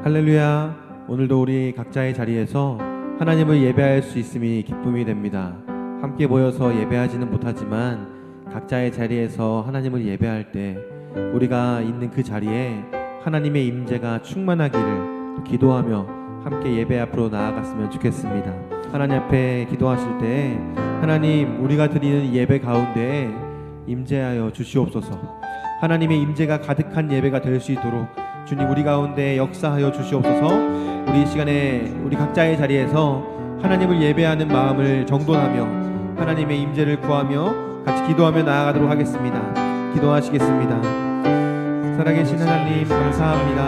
할렐루야. 오늘도 우리 각자의 자리에서 하나님을 예배할 수 있음이 기쁨이 됩니다. 함께 모여서 예배하지는 못하지만 각자의 자리에서 하나님을 예배할 때 우리가 있는 그 자리에 하나님의 임재가 충만하기를 기도하며 함께 예배 앞으로 나아갔으면 좋겠습니다. 하나님 앞에 기도하실 때 하나님, 우리가 드리는 예배 가운데 임재하여 주시옵소서. 하나님의 임재가 가득한 예배가 될 수 있도록 주님, 우리 가운데 역사하여 주시옵소서. 우리 이 시간에 우리 각자의 자리에서 하나님을 예배하는 마음을 정돈하며 하나님의 임재를 구하며 같이 기도하며 나아가도록 하겠습니다. 기도하시겠습니다. 살아계신 하나님, 감사합니다.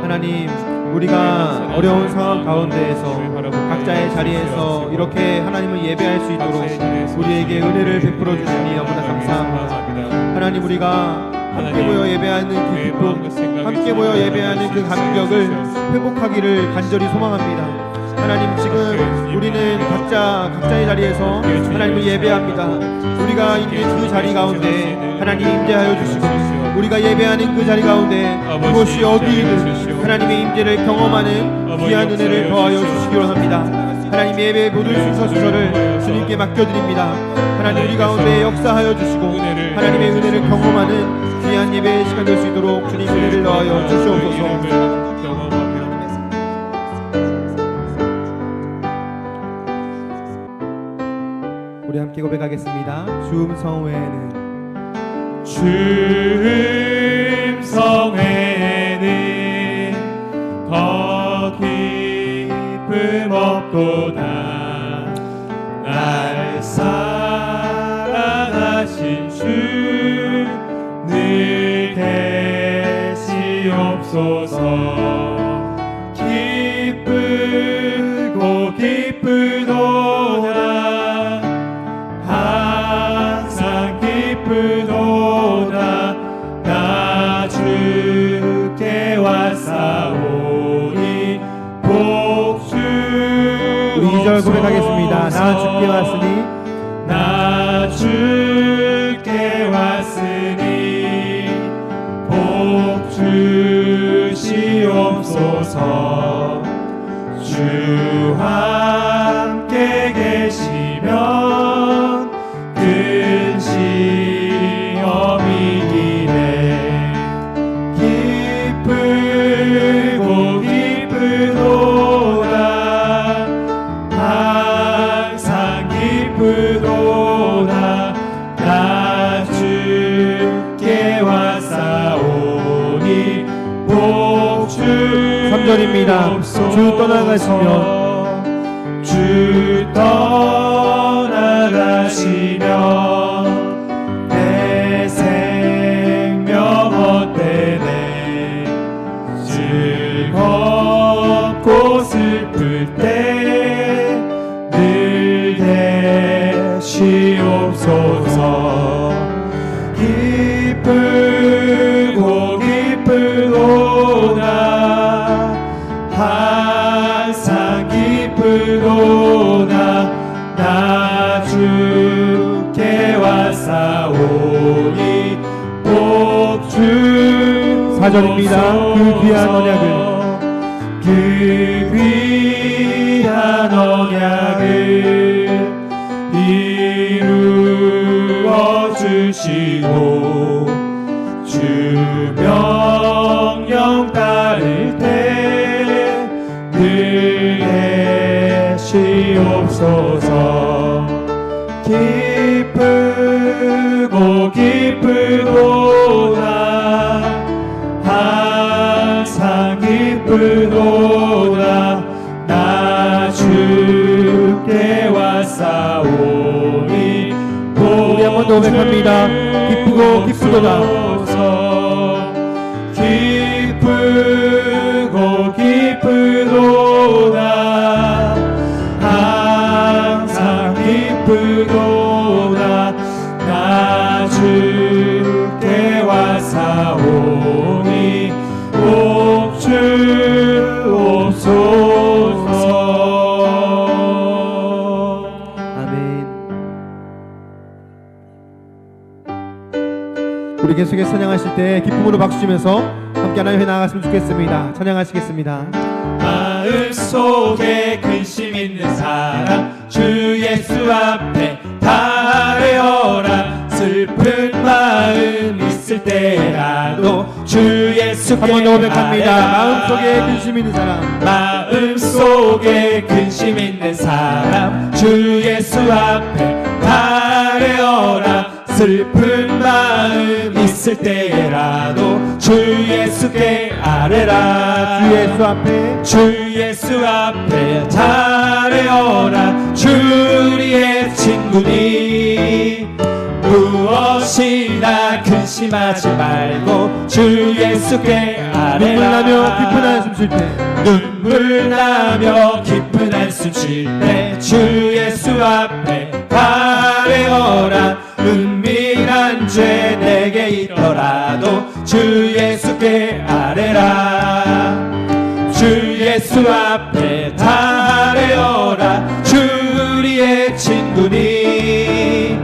하나님, 우리가 어려운 상황 가운데에서 각자의 자리에서 이렇게 하나님을 예배할 수 있도록 우리에게 은혜를 베풀어 주시니 너무나 감사합니다. 하나님, 우리가 함께 모여 예배하는 그 기쁨, 함께 모여 예배하는 그 감격을 회복하기를 간절히 소망합니다. 하나님, 지금 우리는 각자의 자리에서 하나님을 예배합니다. 우리가 있는 그 자리 가운데 하나님 임재하여 주시고, 우리가 예배하는 그 자리 가운데 무엇이 어디이든 하나님의 임재를 경험하는 귀한 은혜를 더하여 주시기로 합니다. 하나님, 예배의 모든 순서를 주님께 맡겨드립니다. 하나님, 우리 가운데 역사하여 주시고 하나님의 은혜를 경험하는 귀한 예배의 시간 될 수 있도록 주님 은혜를 더하여 주시옵소서. 우리 함께 고백하겠습니다. 주 음성 외에는 주 음성 외에는 더 기쁨 없도다. 날 사랑하신 주 늘 계시옵소서. 기쁘고 기쁘도다. 항상 기쁘도다. 나 주께 왔사오니 복주. 우리 2절 고백하겠습니다. 나 주께 왔으니, 나 주께 왔으니 복 주시옵소서. 주 함께 계시면 큰 시험이기래. 기쁘고 기쁘도다. 항상 기쁘도다. 나 주께 왔사오니 복주. 3절입니다. 주 떠나가시면, 주 떠나가시면 내 생명 헛되네. 즐겁고 슬플 때 늘 계시옵소서. 기쁘고 기쁘도다. 항상 기쁘도다. 나 주께 왔사오니 복주. 4절입니다. 그 귀한 언약을, 그 귀한 언약을 이루어 주시고 주 명령 따를 때 늘 계시옵소서. 기쁘고 기쁘도다. 항상 기쁘도다. 나 주께 왔사오니 우리 한 번 더 고백합니다. 기쁘고 기쁘도다. 기쁘고 기쁘도다. 항상 기쁘도다. 나 주께 왔사오니 복 주옵소서. 아멘. 우리 계속해서 찬양하실 때 기쁨으로 박수 치면서 함께 하나님 나아갔으면 좋겠습니다. 찬양하시겠습니다. 마음속에 근심 있는 사람 주 예수 앞에 다 아뢰어라. 슬픈 마음 있을 때라도 주 예수께 한 번 더 고백합니다. 아뢰라. 마음속에 근심 있는 사람, 마음속에 근심 있는 사람 주 예수 앞에 다 아뢰어라. 슬픈 마음 있을 때라도 주 예수께 아뢰라. 주 예수 앞에 주 예수 앞에 다 아뢰어라. 주 우리의 친구니 무엇이나 근심하지 말고 주 예수께 아뢰라. 눈물 나며 깊은 한숨 쉴 때, 눈물 나며 깊은 한숨 쉴 때 주 예수 앞에 다 아뢰어라. 은밀한 죄 내게 있더라도 주 예수께 아뢰라. 주 예수 앞에 다 아뢰어라. 주 우리의 친구니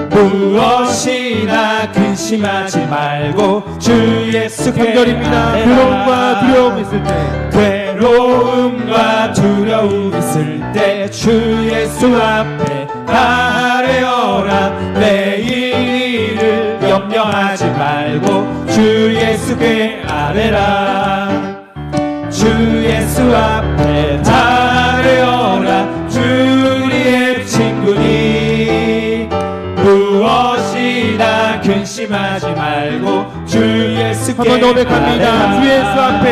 무엇이나 근심하지 말고 주 예수께 간절입니다. 아뢰라. 괴로움과 두려움 있을 때, 괴로움과 두려움 있을 때 주 예수 앞에 다 아뢰어라. 내일 일을 염려하지 말고 주 예수께 아뢰라. 주 예수 앞에 다 아뢰어라. 주 우리의 친구니 무엇이나 근심하지 말고 주 예수께 한 번 더 고백합니다. 주 예수 앞에,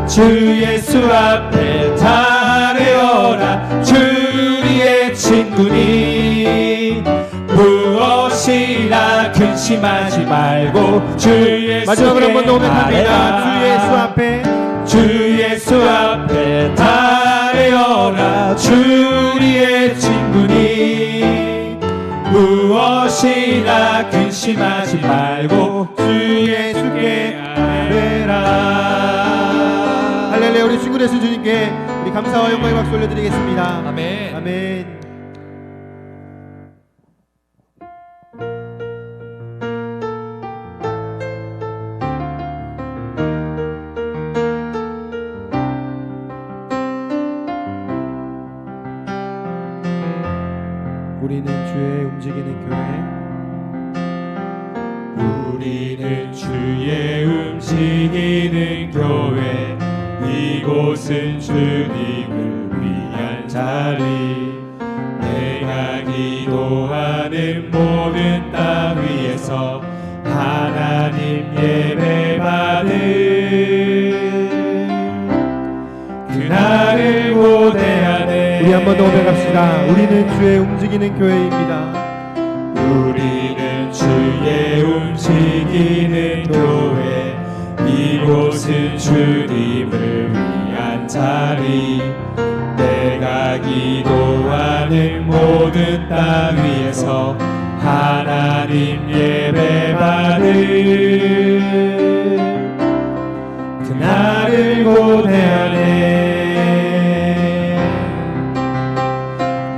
주 예수 앞에 다 아뢰어라. 주 우리의 친구니 무엇이나 근심하지 말고 주 예수께 마지막으로 한 번 더 고백합니다. 아뢰라. 주 예수 앞에, 주 예수 앞에 다 아뢰어라. 주 우리의 친구니 무엇이나 근심하지 말고 주 예수께 아뢰라. 할렐루야. 우리 친구 되신 주님께 우리 감사와 영광의 박수 올려드리겠습니다. 아멘. 아멘. 우리는 주의 움직이는 교회, 우리는 주의 움직이는 교회, 이곳은 주님을 위한 자리. 내가 기도하는 모든 땅 위에서 하나님 예배 받을 그날을 고대하네. 우리 한 번 더 고백합시다. 우리는 주의 움직이는 교회입니다. 우리는 주의 움직이는 교회, 이곳은 주님을 위한 자리. 내가 기도하는 모든 땅 위에서 하나님 예배 받을 그날을 고대하네.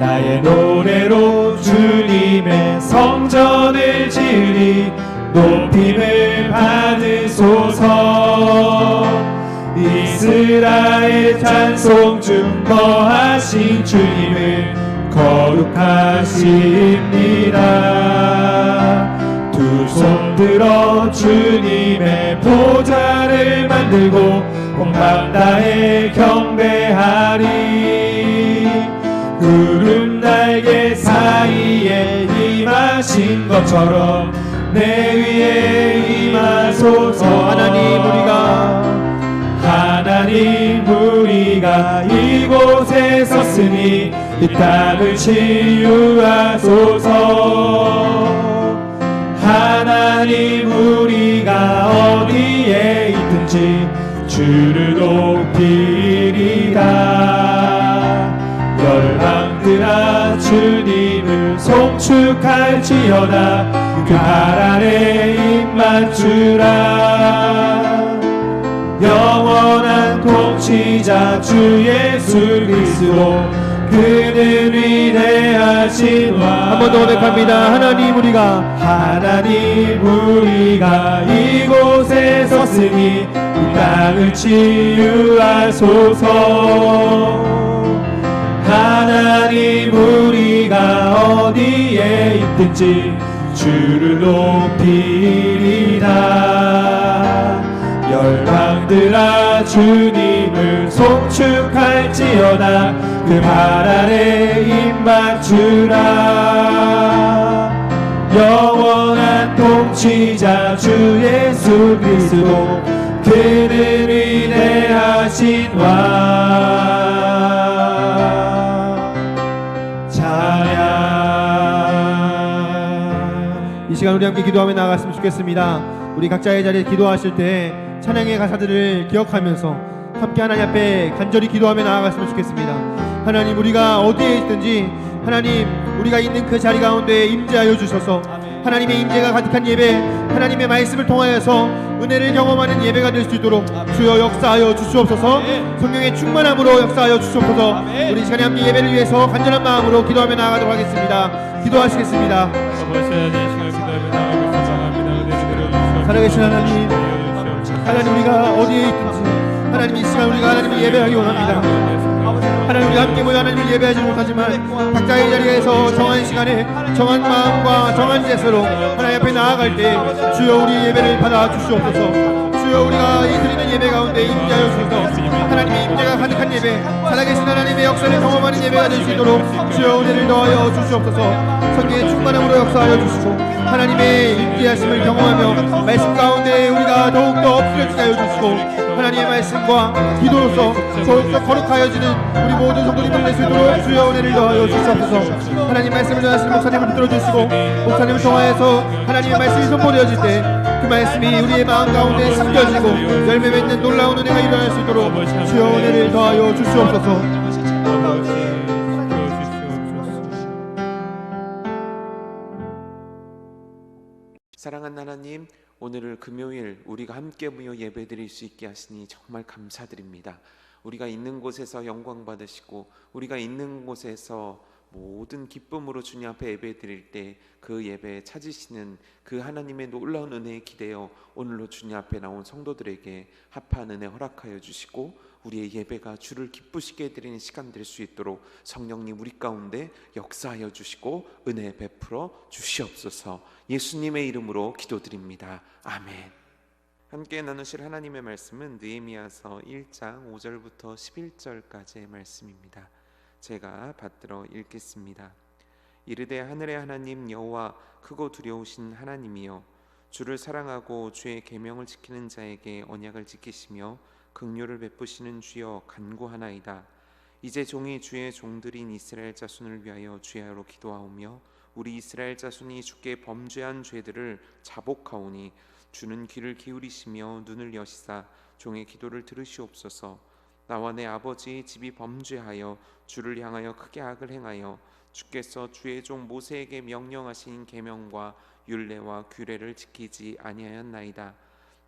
나의 노래로 주님의 성전을 지으리. 높임을 받으소서. 이스라엘 찬송 중 거하신 주님을 거룩하십니다. 두 손 들어 주님의 보좌를 만들고 온 맘 다해 경배하리. 구름 날개 사이에 임하신 것처럼 내 위에 임하소서. 하나님 우리가 이곳에 섰으니 이 땅을 치유하소서. 하나님 우리가 어디에 있든지 주를 높이리다. 열방들아 주님을 송축할지어다. 그 발 아래 입 맞추라. 영원한 통치자 주 예수 그리스도, 그는 위대하신 왕. 한 번 더 고백합니다. 하나님 우리가 이곳에 섰으니 이 땅을 치유하소서. 하나님 우리가 어디에 있든지 주를 높이리라. 열방들아 주님을 송축할지어다. 그 발 아래 입 맞추라. 영원한 통치자 주 예수 그리스도 그는 위대하신 왕. 이 시간 우리 함께 기도하며 나아갔으면 좋겠습니다. 우리 각자의 자리에 기도하실 때 찬양의 가사들을 기억하면서 함께 하나님 앞에 간절히 기도하며 나아갔으면 좋겠습니다. 하나님 우리가 어디에 있든지 하나님 우리가 있는 그 자리 가운데 임재하여 주셔서 하나님의 임재가 가득한 예배, 하나님의 말씀을 통하여서 은혜를 경험하는 예배가 될 수 있도록 주여 역사하여 주시옵소서. 성령의 충만함으로 역사하여 주시옵소서. 우리 이 시간에 함께 예배를 위해서 간절한 마음으로 기도하며 나아가도록 하겠습니다. 기도하시겠습니다. 살아계신 하나님, 하나님 우리가 어디에 있든지 하나님 이 시간 우리가 하나님을 예배하기 원합니다. 하나님 우리가 함께 모여 하나님을 예배하지 못하지만 각자의 자리에서 정한 시간에 정한 마음과 정한 제스로 하나님 앞에 나아갈 때 주여 우리 예배를 받아 주시옵소서. 주여 우리가 이 드리는 예배 가운데 임재하여 주셔서 하나님의 임재가 가득한 예배, 살아계신 하나님의 역사를 경험하는 예배가 될 수 있도록 주여 은혜를 더하여 주시옵소서. 성령의 충만함으로 역사하여 주시고 하나님의 임재하심을 경험하며 말씀 가운데 우리가 더욱더 엎드려지게 하여 주시고 하나님의 말씀과 기도로서 더욱더 거룩하여지는 우리 모든 성도님을 낼 수 있도록 주여 은혜를 더하여 주시옵소서. 하나님 말씀을 전하시는 목사님을 붙들어 주시고 목사님을 통하여서 하나님의 말씀이 선포되어질 때 그 말씀이 우리의 마음 가운데 심겨지고 열매 맺는 놀라운 은혜가 일어날 수 있도록 주여 은혜를 더하여 주시옵소서. 사랑하는 하나님, 오늘을 금요일 우리가 함께 모여 예배드릴 수 있게 하시니 정말 감사드립니다. 우리가 있는 곳에서 영광 받으시고 우리가 있는 곳에서 모든 기쁨으로 주님 앞에 예배드릴 때 그 예배에 찾으시는 그 하나님의 놀라운 은혜에 기대어 오늘로 주님 앞에 나온 성도들에게 합한 은혜 허락하여 주시고 우리의 예배가 주를 기쁘시게 해드리는 시간 될 수 있도록 성령님 우리 가운데 역사하여 주시고 은혜 베풀어 주시옵소서. 예수님의 이름으로 기도드립니다. 아멘. 함께 나누실 하나님의 말씀은 느헤미야서 1장 5절부터 11절까지의 말씀입니다. 제가 받들어 읽겠습니다. 이르되 하늘의 하나님 여호와 크고 두려우신 하나님이여, 주를 사랑하고 주의 계명을 지키는 자에게 언약을 지키시며 긍휼을 베푸시는 주여 간구하나이다. 이제 종이 주의 종들인 이스라엘 자손을 위하여 주야로 기도하오며 우리 이스라엘 자손이 주께 범죄한 죄들을 자복하오니 주는 귀를 기울이시며 눈을 여시사 종의 기도를 들으시옵소서. 나와 내 아버지의 집이 범죄하여 주를 향하여 크게 악을 행하여 주께서 주의 종 모세에게 명령하신 계명과 율례와 규례를 지키지 아니하였나이다.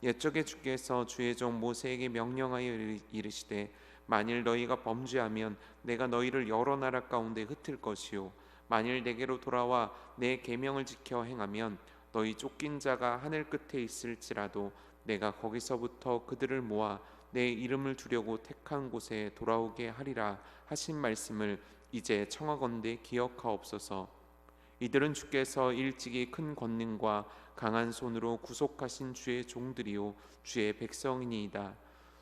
옛적에 주께서 주의 종 모세에게 명령하여 이르시되 만일 너희가 범죄하면 내가 너희를 여러 나라 가운데 흩을 것이요 만일 내게로 돌아와 내 계명을 지켜 행하면 너희 쫓긴 자가 하늘 끝에 있을지라도 내가 거기서부터 그들을 모아 내 이름을 두려고 택한 곳에 돌아오게 하리라 하신 말씀을 이제 청하건대 기억하옵소서. 이들은 주께서 일찍이 큰 권능과 강한 손으로 구속하신 주의 종들이요 주의 백성이니이다.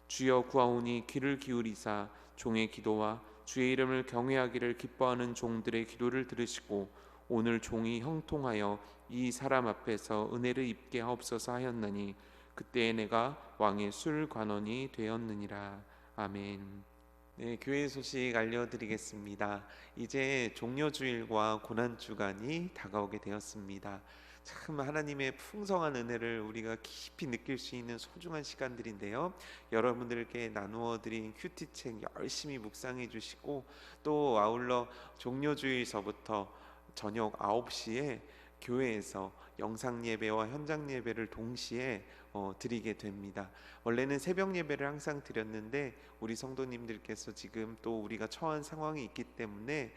주여 구하오니 귀를 기울이사 종의 기도와 주의 이름을 경외하기를 기뻐하는 종들의 기도를 들으시고 오늘 종이 형통하여 이 사람 앞에서 은혜를 입게 하옵소서 하였나니 그때에 내가 왕의 술관원이 되었느니라. 아멘. 네, 교회 소식 알려드리겠습니다. 이제 종료주일과 고난주간이 다가오게 되었습니다. 참 하나님의 풍성한 은혜를 우리가 깊이 느낄 수 있는 소중한 시간들인데요. 여러분들께 나누어 드린 큐티책 열심히 묵상해 주시고 또 아울러 종료주일서부터 저녁 9시에 교회에서 영상 예배와 현장 예배를 동시에 드리게 됩니다. 원래는 새벽 예배를 항상 드렸는데 우리 성도님들께서 지금 또 우리가 처한 상황이 있기 때문에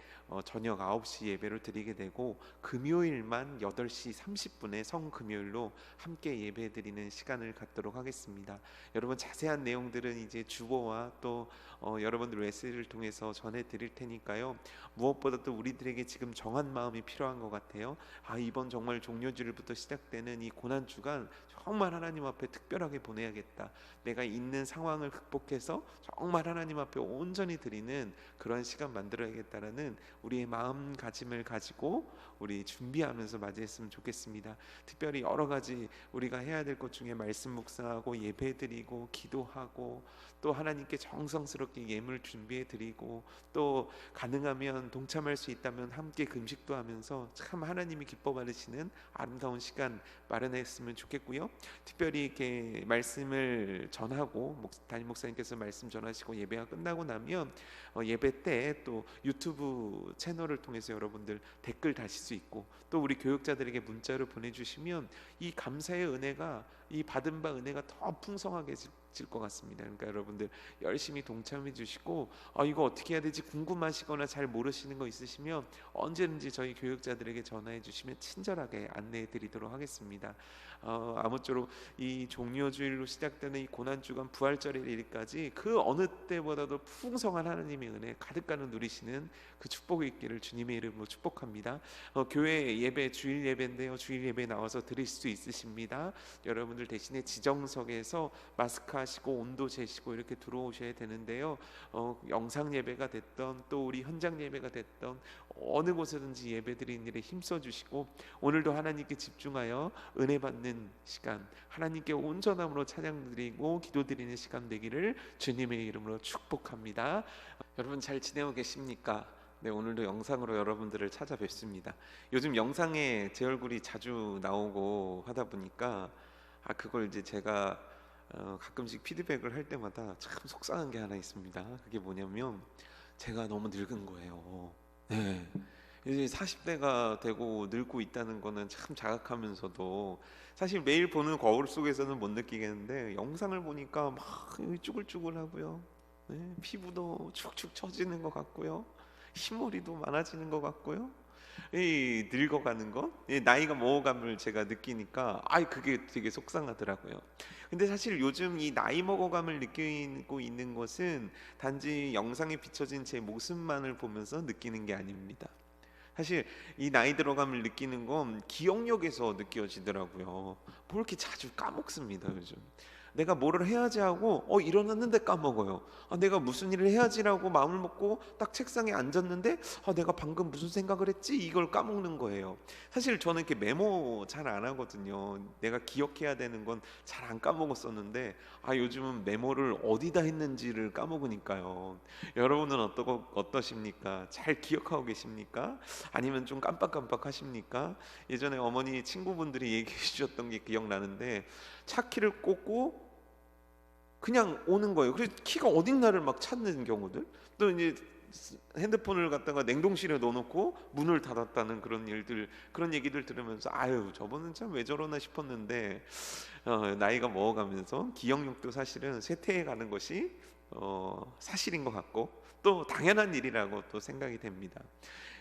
저녁 9시 예배를 드리게 되고 금요일만 8시 30분에 성금요일로 함께 예배 드리는 시간을 갖도록 하겠습니다. 여러분 자세한 내용들은 이제 주보와 또 여러분들 메시지를 통해서 전해 드릴 테니까요. 무엇보다도 우리들에게 지금 정한 마음이 필요한 것 같아요. 이번 정말 종료주일부터 시작되는 이 고난 주간 정말 하나님 앞에 특별하게 보내야겠다. 내가 있는 상황을 극복해서 정말 하나님 앞에 온전히 드리는 그런 시간 만들어야겠다라는 우리의 마음가짐을 가지고 우리 준비하면서 맞이했으면 좋겠습니다. 특별히 여러 가지 우리가 해야 될 것 중에 말씀 묵상하고 예배드리고 기도하고 또 하나님께 정성스럽게 예물 준비해드리고 또 가능하면 동참할 수 있다면 함께 금식도 하면서 참 하나님이 기뻐 받으시는 아름다운 시간 마련했으면 좋겠고요. 특별히 이렇게 말씀을 전하고 담임 목사님께서 말씀 전하시고 예배가 끝나고 나면 예배 때 또 유튜브 채널을 통해서 여러분들 댓글 다실 수 있고 또 우리 교육자들에게 문자로 보내주시면 이 감사의 은혜가 이 받은 바 은혜가 더 풍성하게 질 것 같습니다. 그러니까 여러분들 열심히 동참해 주시고 이거 어떻게 해야 될지 궁금하시거나 잘 모르시는 거 있으시면 언제든지 저희 교육자들에게 전화해 주시면 친절하게 안내해 드리도록 하겠습니다. 아무쪼록 이 종료주일로 시작되는 이 고난주간 부활절의 일까지 그 어느 때보다도 풍성한 하나님의 은혜 가득가득 누리시는 그 축복이 있기를 주님의 이름으로 축복합니다. 교회 예배 주일 예배인데요. 주일 예배 나와서 드릴 수 있으십니다. 여러분들 대신에 지정석에서 마스크 하시고 온도 재시고 이렇게 들어오셔야 되는데요. 영상 예배가 됐던 또 우리 현장 예배가 됐던 어느 곳에든지 예배 드리는 일에 힘써 주시고 오늘도 하나님께 집중하여 은혜 받는 시간, 하나님께 온전함으로 찬양 드리고 기도 드리는 시간 되기를 주님의 이름으로 축복합니다. 여러분 잘 지내고 계십니까? 네, 오늘도 영상으로 여러분들을 찾아뵙습니다. 요즘 영상에 제 얼굴이 자주 나오고 하다 보니까 그걸 이제 제가 가끔씩 피드백을 할 때마다 참 속상한 게 하나 있습니다. 그게 뭐냐면 제가 너무 늙은 거예요. 네. 이제 40대가 되고 늙고 있다는 거는 참 자각하면서도 사실 매일 보는 거울 속에서는 못 느끼겠는데 영상을 보니까 막 쭈글쭈글하고요. 네, 피부도 축축 처지는 것 같고요. 흰머리도 많아지는 것 같고요. 이 늙어가는 것, 나이가 먹어감을 제가 느끼니까 그게 되게 속상하더라고요. 근데 사실 요즘 이 나이 먹어감을 느끼고 있는 것은 단지 영상에 비춰진 제 모습만을 보면서 느끼는 게 아닙니다. 사실 이 나이 들어감을 느끼는 건 기억력에서 느껴지더라고요. 뭐 이렇게 자주 까먹습니다 요즘. 내가 뭐를 해야지 하고 일어났는데 까먹어요. 내가 무슨 일을 해야지라고 마음을 먹고 딱 책상에 앉았는데 내가 방금 무슨 생각을 했지? 이걸 까먹는 거예요. 사실 저는 이렇게 메모 잘 안 하거든요. 내가 기억해야 되는 건 잘 안 까먹었었는데 요즘은 메모를 어디다 했는지를 까먹으니까요. 여러분은 어떠십니까? 잘 기억하고 계십니까? 아니면 좀 깜빡깜빡 하십니까? 예전에 어머니 친구분들이 얘기해 주셨던 게 기억나는데 차 키를 꽂고 그냥 오는 거예요. 그래서 키가 어딨나를 막 찾는 경우들. 또 이제 핸드폰을 갖다가 냉동실에 넣어놓고 문을 닫았다는 그런 일들, 그런 얘기들 들으면서 저분은 참 왜 저러나 싶었는데 나이가 먹어가면서 기억력도 사실은 쇠퇴해가는 것이 사실인 것 같고 또 당연한 일이라고 또 생각이 됩니다.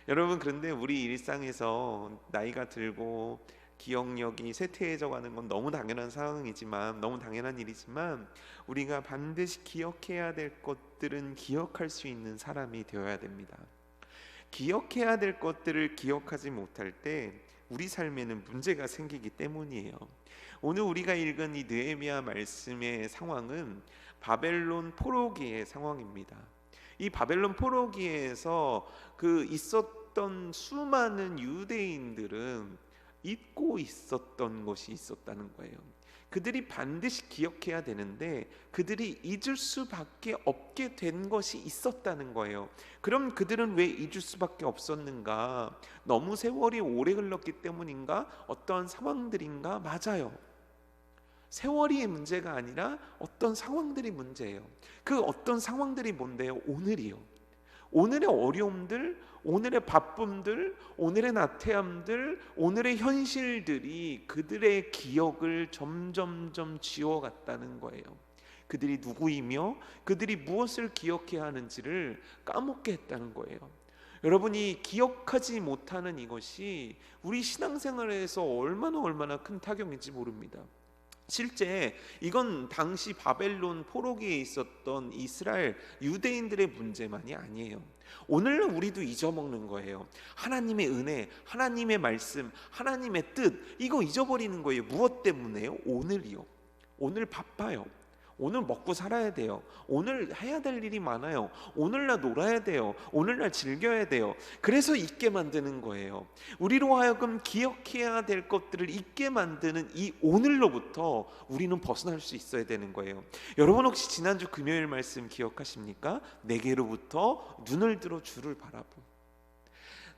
여러분, 그런데 우리 일상에서 나이가 들고 기억력이 쇠퇴해져 가는 건 너무 당연한 상황이지만, 너무 당연한 일이지만 우리가 반드시 기억해야 될 것들은 기억할 수 있는 사람이 되어야 됩니다. 기억해야 될 것들을 기억하지 못할 때 우리 삶에는 문제가 생기기 때문이에요. 오늘 우리가 읽은 이 느헤미야 말씀의 상황은 바벨론 포로기의 상황입니다. 이 바벨론 포로기에서 있었던 수많은 유대인들은 잊고 있었던 것이 있었다는 거예요. 그들이 반드시 기억해야 되는데 그들이 잊을 수밖에 없게 된 것이 있었다는 거예요. 그럼 그들은 왜 잊을 수밖에 없었는가? 너무 세월이 오래 흘렀기 때문인가? 어떤 상황들인가? 맞아요. 세월이 문제가 아니라 어떤 상황들이 문제예요. 그 어떤 상황들이 뭔데요? 오늘이요. 오늘의 어려움들, 오늘의 바쁨들, 오늘의 나태함들, 오늘의 현실들이 그들의 기억을 점점점 지워갔다는 거예요. 그들이 누구이며 그들이 무엇을 기억해야 하는지를 까먹게 했다는 거예요. 여러분이 기억하지 못하는 이것이 우리 신앙생활에서 얼마나 큰 타격인지 모릅니다. 실제 이건 당시 바벨론 포로기에 있었던 이스라엘 유대인들의 문제만이 아니에요. 오늘날 우리도 잊어먹는 거예요. 하나님의 은혜, 하나님의 말씀, 하나님의 뜻, 이거 잊어버리는 거예요. 무엇 때문에요? 오늘이요. 오늘 바빠요. 오늘 먹고 살아야 돼요. 오늘 해야 될 일이 많아요. 오늘날 놀아야 돼요. 오늘날 즐겨야 돼요. 그래서 잊게 만드는 거예요. 우리로 하여금 기억해야 될 것들을 잊게 만드는 이 오늘로부터 우리는 벗어날 수 있어야 되는 거예요. 여러분 혹시 지난주 금요일 말씀 기억하십니까? 내게로부터 눈을 들어 주를 바라봄.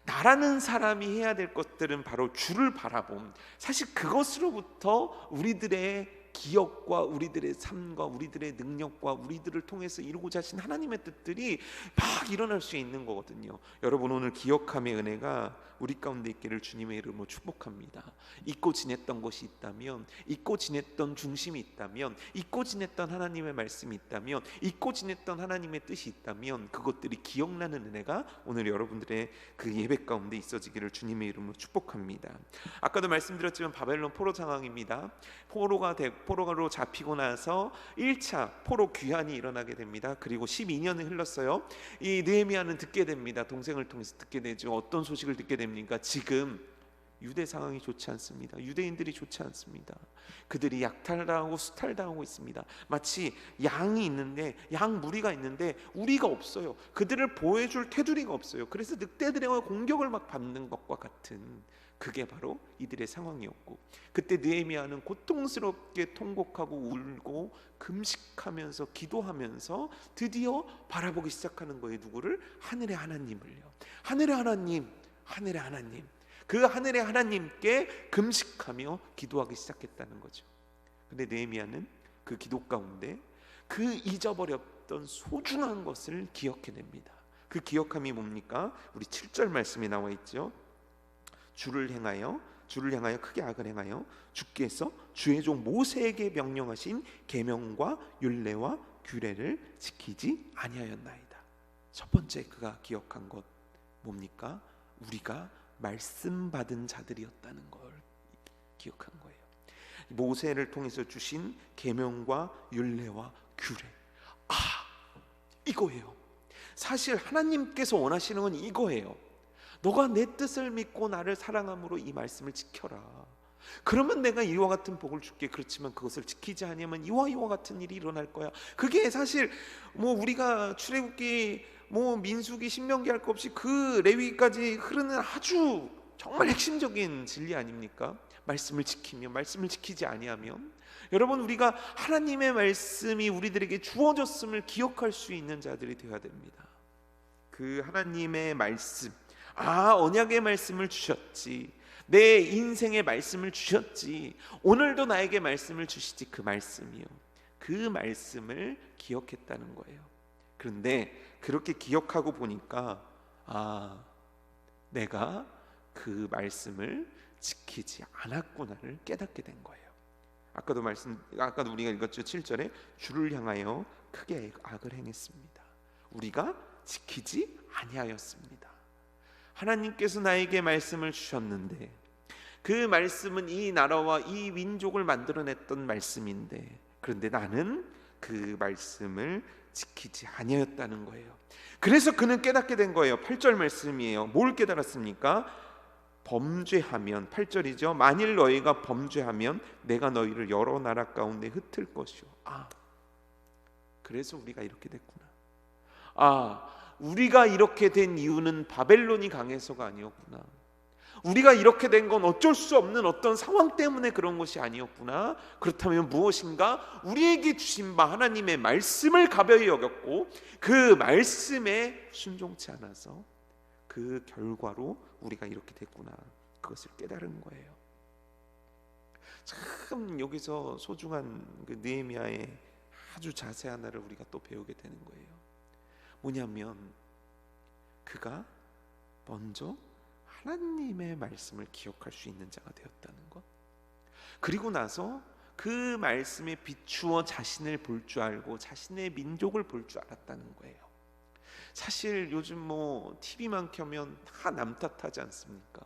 나라는 사람이 해야 될 것들은 바로 주를 바라봄. 사실 그것으로부터 우리들의 기억과 우리들의 삶과 우리들의 능력과 우리들을 통해서 이루고자 하신 하나님의 뜻들이 막 일어날 수 있는 거거든요. 여러분 오늘 기억함의 은혜가 우리 가운데 있기를 주님의 이름으로 축복합니다. 잊고 지냈던 것이 있다면, 잊고 지냈던 중심이 있다면, 잊고 지냈던 하나님의 말씀이 있다면, 잊고 지냈던 하나님의 뜻이 있다면 그것들이 기억나는 은혜가 오늘 여러분들의 그 예배 가운데 있어지기를 주님의 이름으로 축복합니다. 아까도 말씀드렸지만 바벨론 포로 상황입니다. 포로로 잡히고 나서 1차 포로 귀환이 일어나게 됩니다. 그리고 12년이 흘렀어요. 이 느헤미야는 듣게 됩니다. 동생을 통해서 듣게 되죠. 어떤 소식을 듣게 됩니까? 지금 유대 상황이 좋지 않습니다. 유대인들이 좋지 않습니다. 그들이 약탈당하고 수탈당하고 있습니다. 마치 양이 있는데, 양 무리가 있는데 우리가 없어요. 그들을 보호해줄 테두리가 없어요. 그래서 늑대들의 공격을 막 받는 것과 같은, 그게 바로 이들의 상황이었고, 그때 느헤미야는 고통스럽게 통곡하고 울고 금식하면서 기도하면서 드디어 바라보기 시작하는 거예요. 누구를? 하늘의 하나님을요. 하늘의 하나님, 하늘의 하나님, 그 하늘의 하나님께 금식하며 기도하기 시작했다는 거죠. 근데 느헤미야는 그 기도 가운데 그 잊어버렸던 소중한 것을 기억해냅니다. 그 기억함이 뭡니까? 우리 7절 말씀에 나와 있죠. 주를 향하여 크게 악을 행하여 주께서 주의 종 모세에게 명령하신 계명과 율례와 규례를 지키지 아니하였나이다. 첫 번째 그가 기억한 것 뭡니까? 우리가 말씀 받은 자들이었다는 걸 기억한 거예요. 모세를 통해서 주신 계명과 율례와 규례, 이거예요. 사실 하나님께서 원하시는 건 이거예요. 너가 내 뜻을 믿고 나를 사랑함으로 이 말씀을 지켜라. 그러면 내가 이와 같은 복을 줄게. 그렇지만 그것을 지키지 않으면 이와 같은 일이 일어날 거야. 그게 사실 우리가 출애굽기 민수기 신명기 할 것 없이 그 레위기까지 흐르는 아주 정말 핵심적인 진리 아닙니까? 말씀을 지키며 말씀을 지키지 아니하면, 여러분 우리가 하나님의 말씀이 우리들에게 주어졌음을 기억할 수 있는 자들이 되어야 됩니다. 그 하나님의 말씀, 언약의 말씀을 주셨지, 내 인생의 말씀을 주셨지, 오늘도 나에게 말씀을 주시지, 그 말씀이요. 그 말씀을 기억했다는 거예요. 그런데 그렇게 기억하고 보니까 내가 그 말씀을 지키지 않았구나를 깨닫게 된 거예요. 아까도 우리가 읽었죠. 7절에 주를 향하여 크게 악을 행했습니다. 우리가 지키지 아니하였습니다. 하나님께서 나에게 말씀을 주셨는데, 그 말씀은 이 나라와 이 민족을 만들어냈던 말씀인데, 그런데 나는 그 말씀을 지키지 아니하였다는 거예요. 그래서 그는 깨닫게 된 거예요. 8절 말씀이에요. 뭘 깨달았습니까? 범죄하면, 8절이죠. 만일 너희가 범죄하면 내가 너희를 여러 나라 가운데 흩을 것이요. 그래서 우리가 이렇게 됐구나. 우리가 이렇게 된 이유는 바벨론이 강해서가 아니었구나. 우리가 이렇게 된 건 어쩔 수 없는 어떤 상황 때문에 그런 것이 아니었구나. 그렇다면 무엇인가? 우리에게 주신 바 하나님의 말씀을 가벼이 여겼고 그 말씀에 순종치 않아서 그 결과로 우리가 이렇게 됐구나. 그것을 깨달은 거예요. 참 여기서 소중한 그 느헤미야의 아주 자세한 하나를 우리가 또 배우게 되는 거예요. 뭐냐면 그가 먼저 하나님의 말씀을 기억할 수 있는 자가 되었다는 것. 그리고 나서 그 말씀에 비추어 자신을 볼 줄 알고 자신의 민족을 볼 줄 알았다는 거예요. 사실 요즘 뭐 TV만 켜면 다 남 탓하지 않습니까?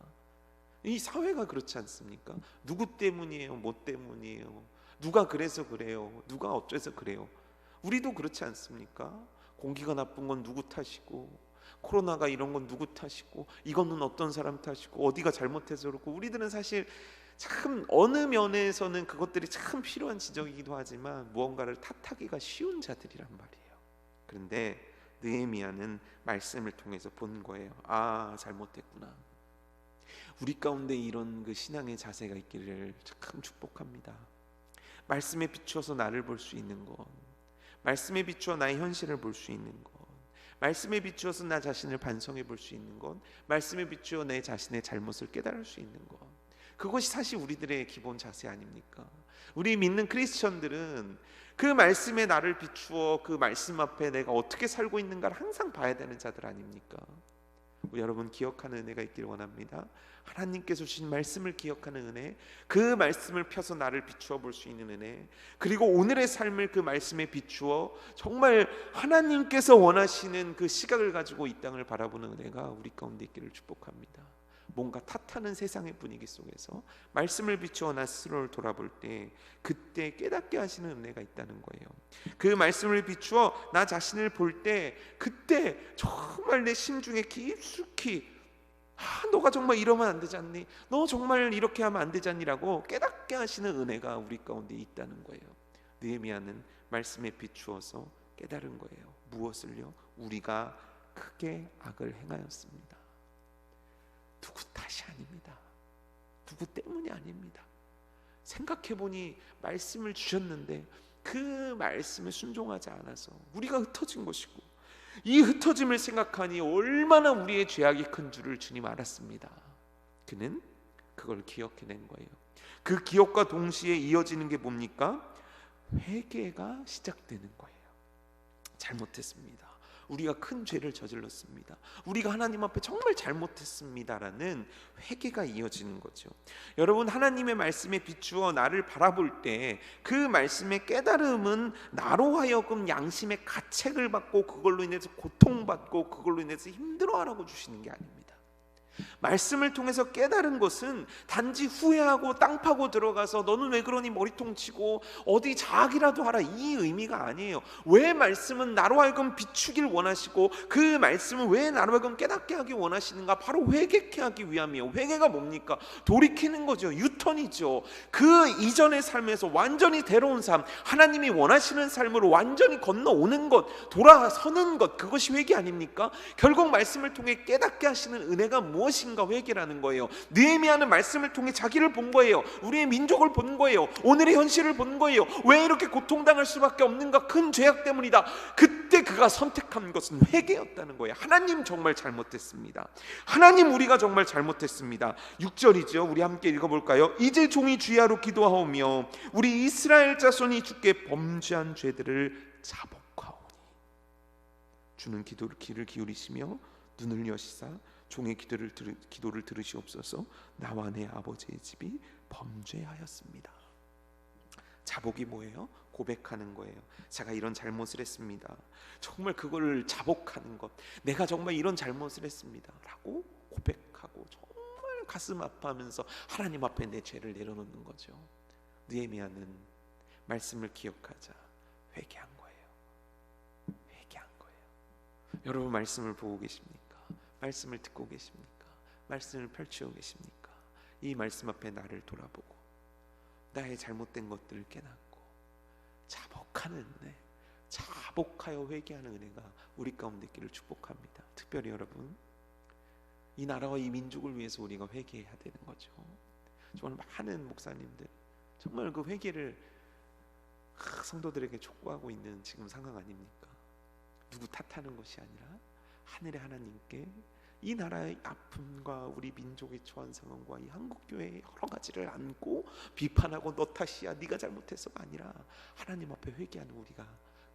이 사회가 그렇지 않습니까? 누구 때문이에요? 뭐 때문이에요? 누가 그래서 그래요? 누가 어째서 그래요? 우리도 그렇지 않습니까? 공기가 나쁜 건 누구 탓이고, 코로나가 이런 건 누구 탓이고, 이거는 어떤 사람 탓이고, 어디가 잘못해서 그렇고. 우리들은 사실 참 어느 면에서는 그것들이 참 필요한 지적이기도 하지만 무언가를 탓하기가 쉬운 자들이란 말이에요. 그런데 느헤미야는 말씀을 통해서 본 거예요. 아, 잘못했구나. 우리 가운데 이런 그 신앙의 자세가 있기를 참 축복합니다. 말씀에 비추어서 나를 볼 수 있는 것, 말씀에 비추어 나의 현실을 볼 수 있는 것, 말씀에 비추어서 나 자신을 반성해 볼 수 있는 것, 말씀에 비추어 내 자신의 잘못을 깨달을 수 있는 것, 그것이 사실 우리들의 기본 자세 아닙니까? 우리 믿는 크리스천들은 그 말씀에 나를 비추어 그 말씀 앞에 내가 어떻게 살고 있는가를 항상 봐야 되는 자들 아닙니까? 우리 여러분 기억하는 은혜가 있기를 원합니다. 하나님께서 주신 말씀을 기억하는 은혜, 그 말씀을 펴서 나를 비추어 볼 수 있는 은혜, 그리고 오늘의 삶을 그 말씀에 비추어 정말 하나님께서 원하시는 그 시각을 가지고 이 땅을 바라보는 은혜가 우리 가운데 있기를 축복합니다. 뭔가 탓하는 세상의 분위기 속에서 말씀을 비추어 나 스스로를 돌아볼 때 그때 깨닫게 하시는 은혜가 있다는 거예요. 그 말씀을 비추어 나 자신을 볼 때 그때 정말 내 심중에 깊숙이 너가 정말 이러면 안 되지 않니? 너 정말 이렇게 하면 안 되지 않니라고 깨닫게 하시는 은혜가 우리 가운데 있다는 거예요. 느헤미야는 말씀에 비추어서 깨달은 거예요. 무엇을요? 우리가 크게 악을 행하였습니다. 누구 탓이 아닙니다. 누구 때문이 아닙니다. 생각해보니 말씀을 주셨는데 그 말씀에 순종하지 않아서 우리가 흩어진 것이고, 이 흩어짐을 생각하니 얼마나 우리의 죄악이 큰 줄을 주님 알았습니다. 그는 그걸 기억해낸 거예요. 그 기억과 동시에 이어지는 게 뭡니까? 회개가 시작되는 거예요. 잘못했습니다. 우리가 큰 죄를 저질렀습니다. 우리가 하나님 앞에 정말 잘못했습니다라는 회개가 이어지는 거죠. 여러분, 하나님의 말씀에 비추어 나를 바라볼 때 그 말씀의 깨달음은 나로 하여금 양심의 가책을 받고 그걸로 인해서 고통받고 그걸로 인해서 힘들어하라고 주시는 게 아닙니다. 말씀을 통해서 깨달은 것은 단지 후회하고 땅 파고 들어가서 너는 왜 그러니 머리통 치고 어디 자학이라도 하라, 이 의미가 아니에요. 왜 말씀은 나로 하여금 비추길 원하시고 그 말씀은 왜 나로 하여금 깨닫게 하기 원하시는가? 바로 회개케 하기 위함이에요. 회개가 뭡니까? 돌이키는 거죠. 유턴이죠. 그 이전의 삶에서 완전히 새로운 삶, 하나님이 원하시는 삶으로 완전히 건너오는 것, 돌아서는 것, 그것이 회개 아닙니까? 결국 말씀을 통해 깨닫게 하시는 은혜가 무엇인가 회개라는 거예요. 느헤미야는 말씀을 통해 자기를 본 거예요. 우리의 민족을 본 거예요. 오늘의 현실을 본 거예요. 왜 이렇게 고통당할 수밖에 없는가? 큰 죄악 때문이다. 그때 그가 선택한 것은 회개였다는 거예요. 하나님 정말 잘못했습니다. 하나님 우리가 정말 잘못했습니다. 6절이죠. 우리 함께 읽어볼까요? 이제 종이 주야로 기도하오며 우리 이스라엘 자손이 주께 범죄한 죄들을 자복하오니 주는 귀를 기울이시며 눈을 여시사 종의 기도를 들으시옵소서. 나와 내 아버지의 집이 범죄하였습니다. 자복이 뭐예요? 고백하는 거예요. 제가 이런 잘못을 했습니다. 정말 그걸 자복하는 것. 내가 정말 이런 잘못을 했습니다 라고 고백하고 정말 가슴 아파하면서 하나님 앞에 내 죄를 내려놓는 거죠. 느헤미야는 말씀을 기억하자 회개한 거예요. 회개한 거예요. 여러분, 말씀을 보고 계십니까? 말씀을 듣고 계십니까? 말씀을 펼치고 계십니까? 이 말씀 앞에 나를 돌아보고 나의 잘못된 것들을 깨닫고 자복하는 은혜, 자복하여 회개하는 은혜가 우리 가운데 있기를 축복합니다. 특별히 여러분, 이 나라와 이 민족을 위해서 우리가 회개해야 되는 거죠. 정말 많은 목사님들 정말 그 회개를 성도들에게 촉구하고 있는 지금 상황 아닙니까? 누구 탓하는 것이 아니라 하늘의 하나님께 이 나라의 아픔과 우리 민족의 처한 상황과 이 한국교회의 여러 가지를 안고 비판하고 너 탓이야, 네가 잘못해서가 아니라 하나님 앞에 회개하는 우리가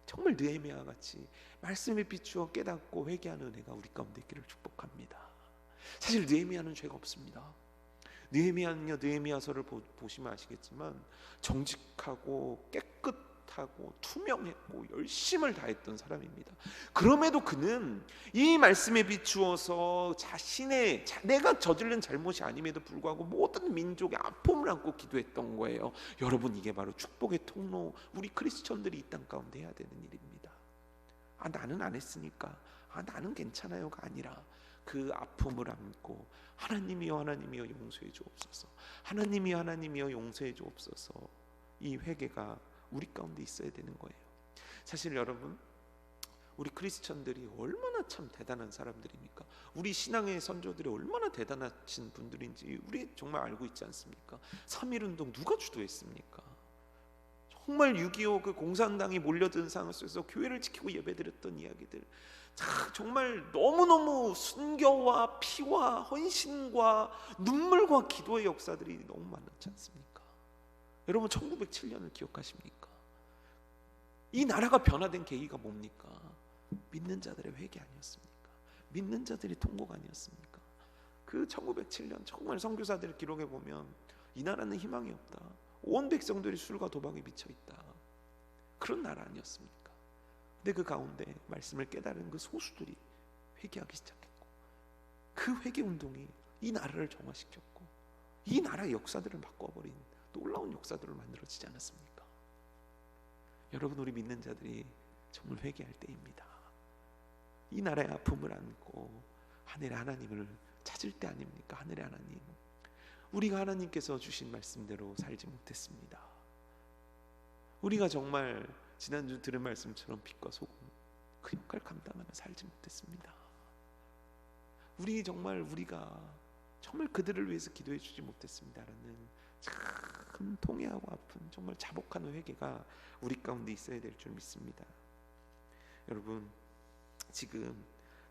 정말 느헤미야 같이 말씀에 비추어 깨닫고 회개하는 은혜가 우리 가운데 있기를 축복합니다. 사실 느헤미야는 죄가 없습니다. 느헤미야는요, 느헤미야서를 보시면 아시겠지만 정직하고 깨끗하고 투명했고 열심을 다했던 사람입니다. 그럼에도 그는 이 말씀에 비추어서 자신의 내가 저지른 잘못이 아님에도 불구하고 모든 민족의 아픔을 안고 기도했던 거예요. 여러분, 이게 바로 축복의 통로, 우리 크리스천들이 이 땅 가운데 해야 되는 일입니다. 나는 안 했으니까, 나는 괜찮아요가 아니라 그 아픔을 안고 하나님이여 하나님이여 용서해 주옵소서, 하나님이여 하나님이여 용서해 주옵소서, 이 회개가 우리 가운데 있어야 되는 거예요. 사실 여러분, 우리 크리스천들이 얼마나 참 대단한 사람들입니까? 우리 신앙의 선조들이 얼마나 대단하신 분들인지 우리 정말 알고 있지 않습니까? 3.1운동 누가 주도했습니까? 정말 6.25 그 공산당이 몰려든 상황 속에서 교회를 지키고 예배드렸던 이야기들, 정말 너무너무 순교와 피와 헌신과 눈물과 기도의 역사들이 너무 많았지 않습니까? 여러분, 1907년을 기억하십니까? 이 나라가 변화된 계기가 뭡니까? 믿는 자들의 회개 아니었습니까? 믿는 자들의 통곡 아니었습니까? 그 1907년 정말 선교사들 기록에 보면 이 나라는 희망이 없다, 온 백성들이 술과 도박에 미쳐 있다, 그런 나라 아니었습니까? 근데 그 가운데 말씀을 깨달은 그 소수들이 회개하기 시작했고, 그 회개 운동이 이 나라를 정화시켰고 이 나라의 역사들을 바꿔버린 놀라운 역사들을 만들어지지 않았습니까? 여러분, 우리 믿는 자들이 정말 회개할 때입니다. 이 나라의 아픔을 안고 하늘의 하나님을 찾을 때 아닙니까? 하늘의 하나님, 우리가 하나님께서 주신 말씀대로 살지 못했습니다. 우리가 정말 지난주 들은 말씀처럼 빛과 소금 그 역할 감당하며 살지 못했습니다. 우리가 정말 그들을 위해서 기도해 주지 못했습니다라는 참 통회하고 아픈 정말 자복한 회개가 우리 가운데 있어야 될 줄 믿습니다. 여러분, 지금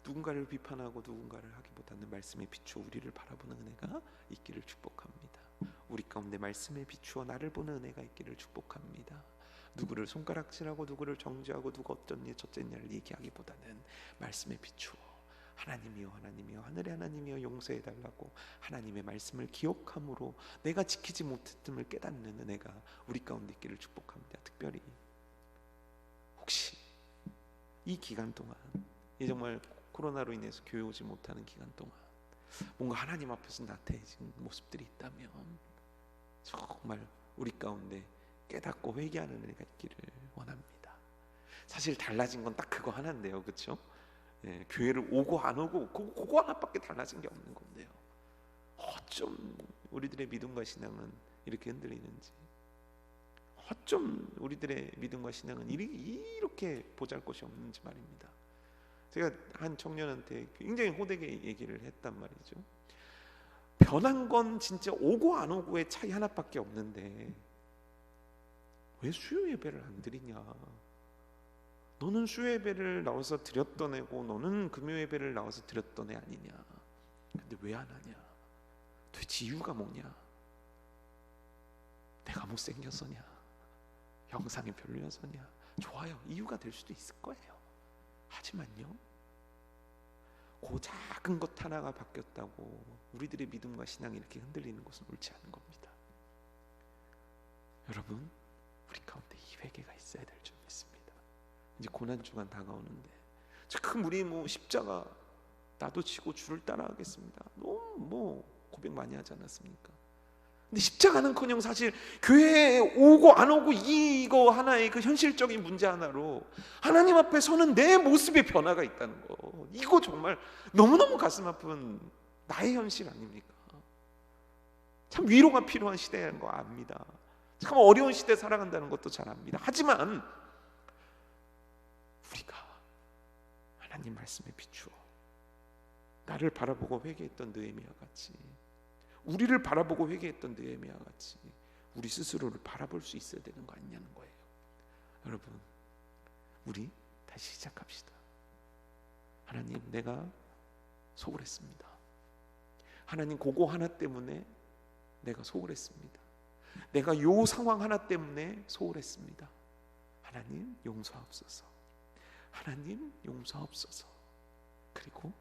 누군가를 비판하고 누군가를 하기보다는 말씀에 비추어 우리를 바라보는 은혜가 있기를 축복합니다. 우리 가운데 말씀에 비추어 나를 보는 은혜가 있기를 축복합니다. 누구를 손가락질하고 누구를 정죄하고 누가 어쩌니 저쩌냐를 얘기하기보다는 말씀에 비추어 하나님이여 하나님이여 하늘의 하나님이여 용서해달라고 하나님의 말씀을 기억함으로 내가 지키지 못했음을 깨닫는 은혜가 우리 가운데 있기를 축복합니다. 특별히 혹시 이 기간 동안, 이 정말 코로나로 인해서 교회 오지 못하는 기간 동안 뭔가 하나님 앞에서 나태해진 모습들이 있다면 정말 우리 가운데 깨닫고 회개하는 은혜가 있기를 원합니다. 사실 달라진 건 딱 그거 하나인데요, 그렇죠? 예, 교회를 오고 안 오고 그거 하나밖에 달라진 게 없는 건데요. 어쩜 우리들의 믿음과 신앙은 이렇게 흔들리는지, 어쩜 우리들의 믿음과 신앙은 이렇게 보잘것이 없는지 말입니다. 제가 한 청년한테 굉장히 호되게 얘기를 했단 말이죠. 변한 건 진짜 오고 안 오고의 차이 하나밖에 없는데 왜 수요 예배를 안 드리냐? 너는 수요 예배를 나와서 드렸던 애고 너는 금요 예배를 나와서 드렸던 애 아니냐? 근데 왜 안 하냐? 도대체 이유가 뭐냐? 내가 못생겨서냐? 영상이 별로여서냐? 좋아요, 이유가 될 수도 있을 거예요. 하지만요, 그 작은 것 하나가 바뀌었다고 우리들의 믿음과 신앙이 이렇게 흔들리는 것은 옳지 않은 겁니다. 여러분, 우리 가운데 이 회개가 있어야 될 줄 믿습니다. 이제 고난주간 다가오는데 참 우리 십자가 나도 지고 주를 따라가겠습니다, 너무 고백 많이 하지 않았습니까? 근데 십자가는커녕 사실 교회에 오고 안 오고 이거 하나의 그 현실적인 문제 하나로 하나님 앞에 서는 내 모습의 변화가 있다는 거, 이거 정말 너무너무 가슴 아픈 나의 현실 아닙니까? 참 위로가 필요한 시대라는 거 압니다. 참 어려운 시대 살아간다는 것도 잘 압니다. 하지만 우리가 하나님 말씀에 비추어 나를 바라보고 회개했던 느헤미야 같이, 우리를 바라보고 회개했던 느헤미야 같이 우리 스스로를 바라볼 수 있어야 되는 거 아니냐는 거예요. 여러분, 우리 다시 시작합시다. 하나님, 내가 소홀했습니다. 하나님, 그거 하나 때문에 내가 소홀했습니다. 내가 요 상황 하나 때문에 소홀했습니다. 하나님 용서하옵소서. 하나님 용서하옵소서. 그리고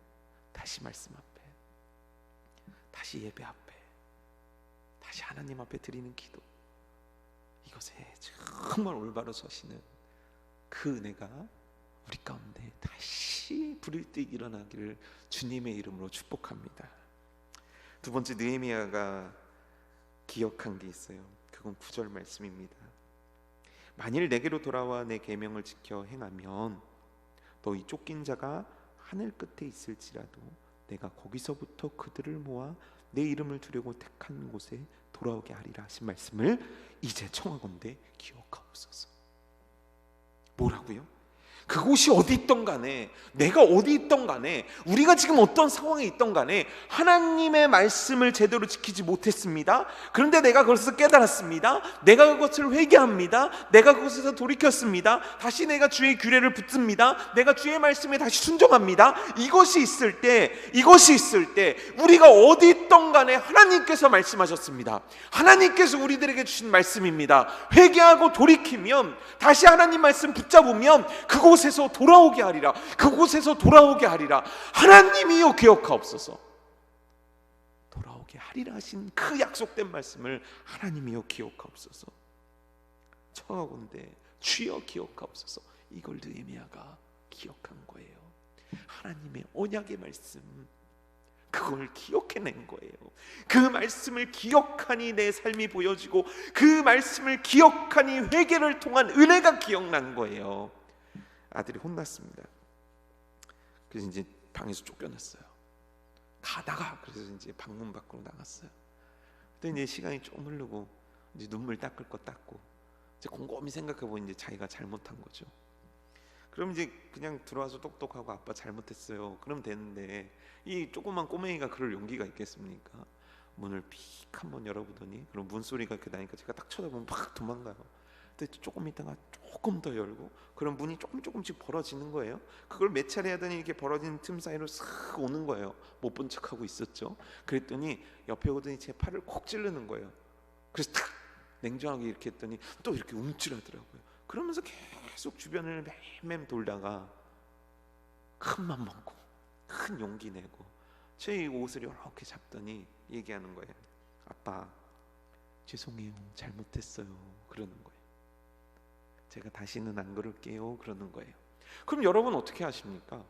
다시 말씀 앞에, 다시 예배 앞에, 다시 하나님 앞에 드리는 기도, 이것에 정말 올바로 서시는 그 은혜가 우리 가운데 다시 불일 듯 일어나기를 주님의 이름으로 축복합니다. 두 번째, 느헤미야가 기억한 게 있어요. 그건 9절 말씀입니다. 만일 내게로 돌아와 내 계명을 지켜 행하면 너희 쫓긴 자가 하늘 끝에 있을지라도 내가 거기서부터 그들을 모아 내 이름을 두려고 택한 곳에 돌아오게 하리라 하신 말씀을 이제 청하건대 기억하옵소서. 뭐라고요? 그곳이 어디 있던 간에, 내가 어디 있던 간에, 우리가 지금 어떤 상황에 있던 간에 하나님의 말씀을 제대로 지키지 못했습니다. 그런데 내가 그것을 깨달았습니다. 내가 그것을 회개합니다. 내가 그것에서 돌이켰습니다. 다시 내가 주의 규례를 붙듭니다. 내가 주의 말씀에 다시 순종합니다. 이것이 있을 때 우리가 어디 있던 간에 하나님께서 말씀하셨습니다. 하나님께서 우리들에게 주신 말씀입니다. 회개하고 돌이키면, 다시 하나님 말씀 붙잡으면 그곳에서 돌아오게 하리라. 그곳에서 돌아오게 하리라. 하나님이여 기억하옵소서. 돌아오게 하리라 하신 그 약속된 말씀을 하나님이여 기억하옵소서. 청하건대 주여 기억하옵소서. 이걸 느헤미야가 기억한 거예요. 하나님의 언약의 말씀, 그걸 기억해낸 거예요. 그 말씀을 기억하니 내 삶이 보여지고, 그 말씀을 기억하니 회개를 통한 은혜가 기억난 거예요. 아들이 혼났습니다. 그래서 이제 방에서 쫓겨났어요. 가다가 그래서 이제 방문 밖으로 나갔어요. 그때 이제 시간이 좀 흐르고 이제 눈물 닦을 거 닦고 이제 곰곰이 생각해 보니 이제 자기가 잘못한 거죠. 그럼 이제 그냥 들어와서 똑똑하고 아빠 잘못했어요. 그럼 되는데 이 조그만 꼬맹이가 그럴 용기가 있겠습니까? 문을 픽 한번 열어보더니 그럼 문소리가 이렇게 나니까 제가 딱 쳐다보면 막 도망가요. 근데 조금 있다가 조금 더 열고 그럼 문이 조금씩 벌어지는 거예요. 그걸 몇 차례 하더니 이렇게 벌어지는 틈 사이로 쓱 오는 거예요. 못 본 척하고 있었죠. 그랬더니 옆에 오더니 제 팔을 콕 찌르는 거예요. 그래서 탁 냉정하게 이렇게 했더니 또 이렇게 움찔하더라고요. 그러면서 계속 주변을 맴맴 돌다가 큰 맘 먹고 큰 용기 내고 제 옷을 이렇게 잡더니 얘기하는 거예요. 아빠 죄송해요, 잘못했어요. 그러는 거예요. 제가 다시는 안 그럴게요. 그러는 거예요. 그럼 여러분 어떻게 하십니까?